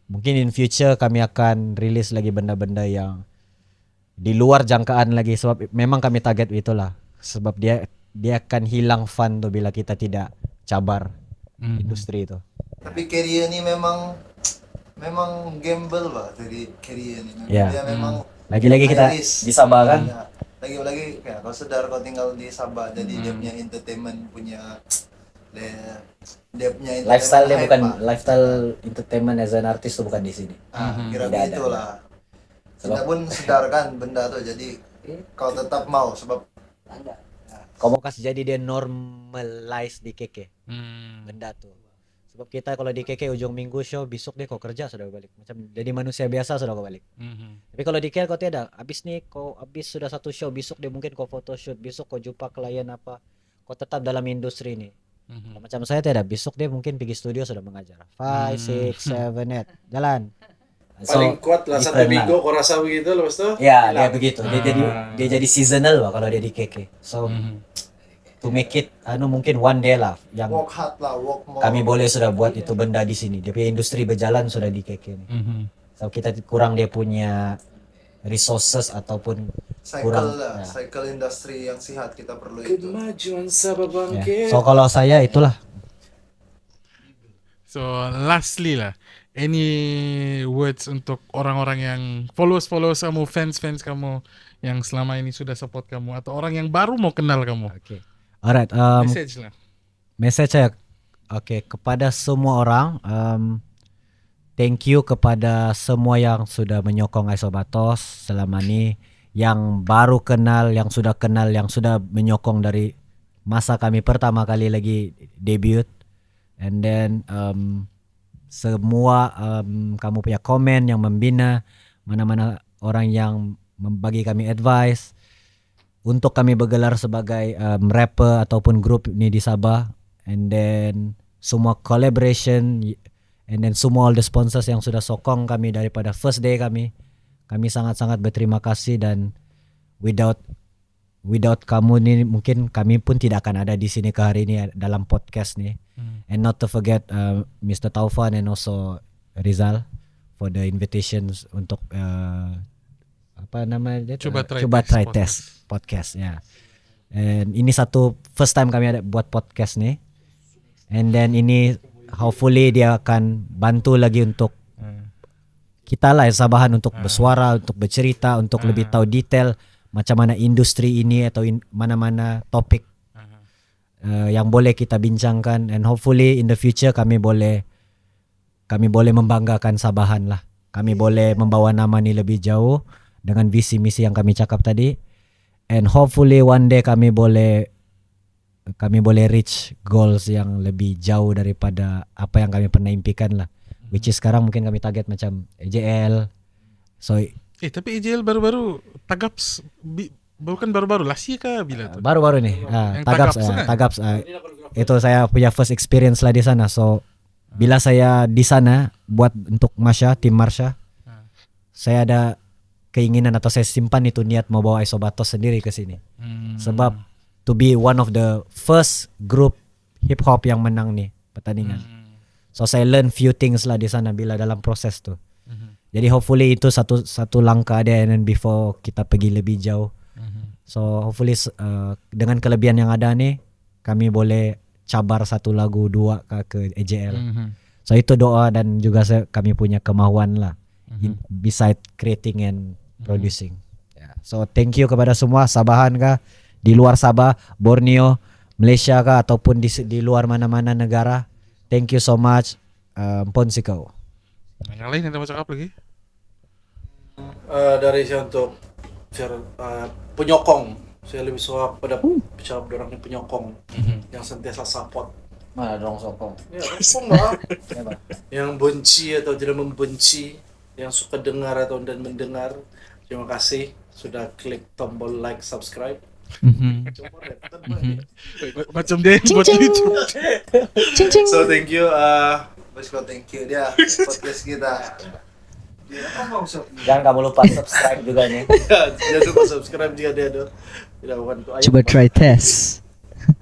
mungkin in future kami akan rilis lagi benda-benda yang di luar jangkaan lagi, sebab memang kami target itulah, sebab dia akan hilang fun tuh bila kita tidak cabar industri itu. Tapi career ni memang gamble lah, dari career ni. Ya. Dia memang Lagi-lagi kita high risk. di Sabah kan. Ya. Lagi-lagi ya, kau sedar kau tinggal di Sabah, jadi dia punya entertainment punya dia punya Lifestyle dia hype bukan lah. lifestyle entertainment as an artist tuh bukan di sini. Kira Tidak ada. begitulah. Kita pun sedarkan benda tuh, jadi kau tetap mau sebab Kau mau kasih jadi dia normalize di KK benda tuh. Sebab kita kalau di KK ujung minggu show, besok dia kau kerja sudah balik. Macam jadi manusia biasa sudah kau balik. Tapi kalau di KL kau tidak. Habis sudah satu show, besok dia mungkin kau photoshoot, besok kau jumpa klien apa. Kau tetap dalam industri ini. Macam saya tidak. Besok dia mungkin pergi studio sudah mengajar. 5, 6, 7, 8 jalan. Paling kuat lah 1 different minggu kau rasa begitu, lepas tu Ya, dia hilang. begitu. Dia jadi seasonal lah kalau dia di KK. So to make it mungkin one day lah yang work hard lah, work more. kami boleh sudah buat itu benda di sini. Dia punya industri berjalan sudah di KK ni. So kita kurang dia punya resources ataupun kurang. cycle industri yang sihat kita perlu itu. Kemajuan Sabah Ya. bangkit. So kalau saya itulah. So lastly lah, any words untuk orang-orang yang followers kamu, fans kamu yang selama ini sudah support kamu, atau orang yang baru mau kenal kamu? Okay. Alright. Message lah. Message saya, kepada semua orang, thank you kepada semua yang sudah menyokong Aisobatos selama ini, yang baru kenal, yang sudah menyokong dari masa kami pertama kali lagi debut, and then semua kamu punya komen yang membina, mana-mana orang yang membagi kami advice untuk kami bergelar sebagai rapper ataupun grup ini di Sabah, and then semua collaboration, and then semua all the sponsors yang sudah sokong kami daripada first day kami sangat-sangat berterima kasih, dan without kamu ni mungkin kami pun tidak akan ada di sini ke hari ini dalam podcast ni. And not to forget Mr. Taufan and also Rizal for the invitations untuk apa nama dia? Coba Try Test podcast ya. And ini satu first time kami ada buat podcast ni. And then ini hopefully dia akan bantu lagi untuk kita lah Sabahan untuk bersuara, untuk bercerita, untuk lebih tahu detail macam mana industri ini atau mana-mana topik yang boleh kita bincangkan, and hopefully in the future kami boleh membanggakan Sabahan lah. Kami boleh membawa nama ni lebih jauh dengan visi misi yang kami cakap tadi, and hopefully one day kami boleh reach goals yang lebih jauh daripada apa yang kami pernah impikan lah. Which is sekarang mungkin kami target macam AJL. So Tapi AJL baru-baru Tagaps bukan baru-baru last year kah bila tu? baru-baru nih Tagaps itu saya punya first experience lah di sana. So bila saya di sana buat untuk tim Marsha, saya ada keinginan atau saya simpan itu niat mau bawa Aisobatos sendiri ke sini. Sebab to be one of the first group hip hop yang menang nih pertandingan. So saya learn few things lah di sana bila dalam proses tuh. Jadi hopefully itu satu langkah dia, and then before kita pergi lebih jauh. So hopefully dengan kelebihan yang ada nih kami boleh cabar satu lagu 2 ke AJL. So itu doa dan juga kami punya kemauan lah. Beside creating and producing. So thank you kepada semua Sabahan kah, di luar Sabah, Borneo, Malaysia kah, ataupun di luar mana-mana negara. Thank you so much. Pon sikau. Yang lain ada mau cakap lagi? Dari saya untuk penyokong, saya lebih suka pada siapa orang yang penyokong yang sentiasa support. Mana dong sokong? Ya, sokong lah. Yang benci atau tidak membenci, yang suka dengar atau dan mendengar, terima kasih sudah klik tombol like, subscribe. Macam dia yang buat YouTube. So thank you. Thank you dia podcast kita. Jangan kamu lupa subscribe juga nih. Jangan lupa subscribe jika dia ada. Coba try test.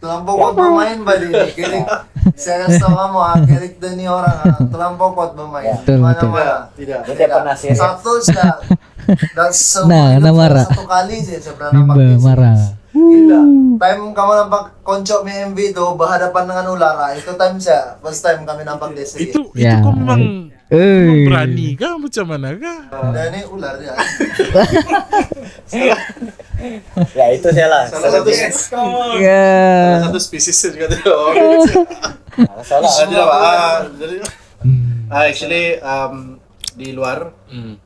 Terlampau kuat bermain Badi nih. Kirik, saya kasih tau kamu, Kirik dan ini orang terlampau kuat bermain. Betul, betul. Mana-mana. Tidak. Dia pernah serius. Satu saya dan Nah, hidup marah. saya satu kali saya pernah nampak Mimba di sini. marah. Gila. Time kamu nampak koncok MV itu berhadapan dengan ular. Itu time saya first time kami nampak di sini. Itu Ya. kok memang berani kah macam mana kah? Dan ini ular ya. Ya itu saya lah. Salah satu Ya. salah satu spesies juga tuh. Salah. Tidak Pak. Jadi actually di luar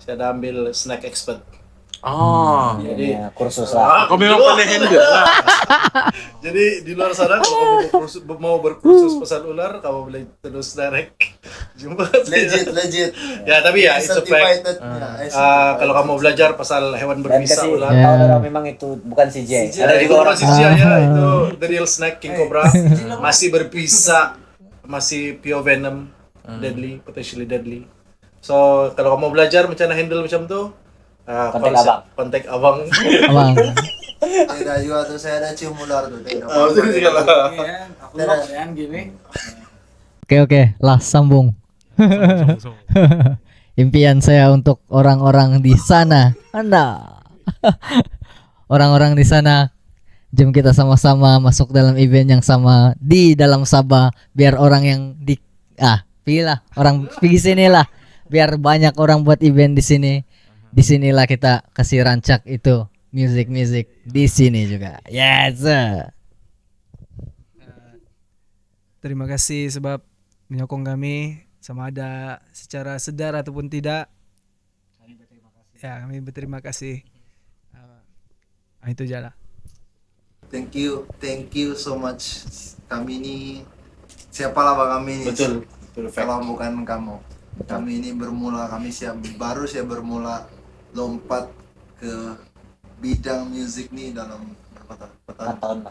saya ada ambil snack expert. Oh. Jadi Kursus lah. Kau memang pandai handle lah. Jadi di luar sana kalau kamu mau berkursus pasal ular, kamu boleh terus direct jumpa. Legit. Ya tapi ya it's a fact. Kalau kamu belajar pasal hewan berbisa ular, Ya. orang memang itu bukan CJ. ada juga orang sisi ya itu the real snake king cobra masih berbisa, masih pure venom, deadly, potentially deadly. So kalau kamu belajar macam mana handle macam tu, kontak abang. Abang. Tidak juga tuh saya ada cium ular tuh. Tidak. Oke, lah sambung. Impian saya untuk orang-orang di sana. Anda. Orang-orang di sana, jom kita sama-sama masuk dalam event yang sama di dalam Sabah biar orang yang pilih lah, orang pergi sini lah. Biar banyak orang buat event di sini. Di sinilah kita kasih rancak itu music di sini juga. Yes. Terima kasih sebab menyokong kami, sama ada secara sedar ataupun tidak. Ya, kami berterima kasih. Itu aja lah. Thank you so much. Kami ini siapalah bang kami ini. Betul. Kalau bukan kamu. Kami ini baru bermula lompat ke bidang musik nih dalam berapa tahun?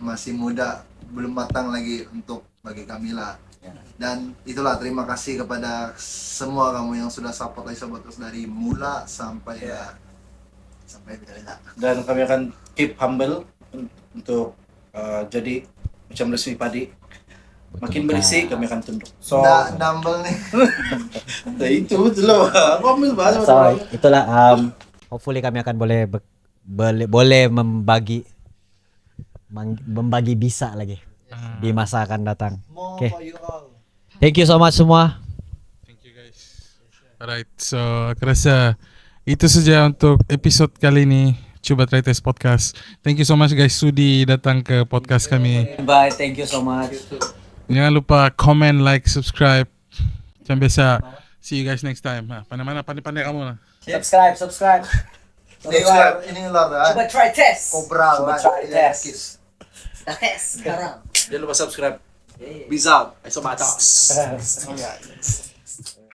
Masih muda, belum matang lagi untuk bagi kami lah. Dan itulah terima kasih kepada semua kamu yang sudah support Aisyah terus dari mula sampai Dan kami akan keep humble untuk jadi macam resmi padi. Makin berisik kami akan tunduk. So dumbbell nih. Nah, itu betul lah. Aku ambil bahasa. So itulah hopefully kami akan boleh membagi bisa lagi di masa akan datang. Oke. Thank you so much semua. Thank you guys. Alright, so aku rasa itu saja untuk episode kali ini Coba Try Test Podcast. Thank you so much guys sudi datang ke podcast kami. Bye, thank you so much. Jangan lupa comment, like, subscribe. Macam biasa. See you guys next time. Pandai-pandai kamu lah. Subscribe. Ini ular. Coba try test. Cobra. Coba try test. Kiss. Sekarang. Jangan lupa subscribe. Bisa, Aisyah Batas.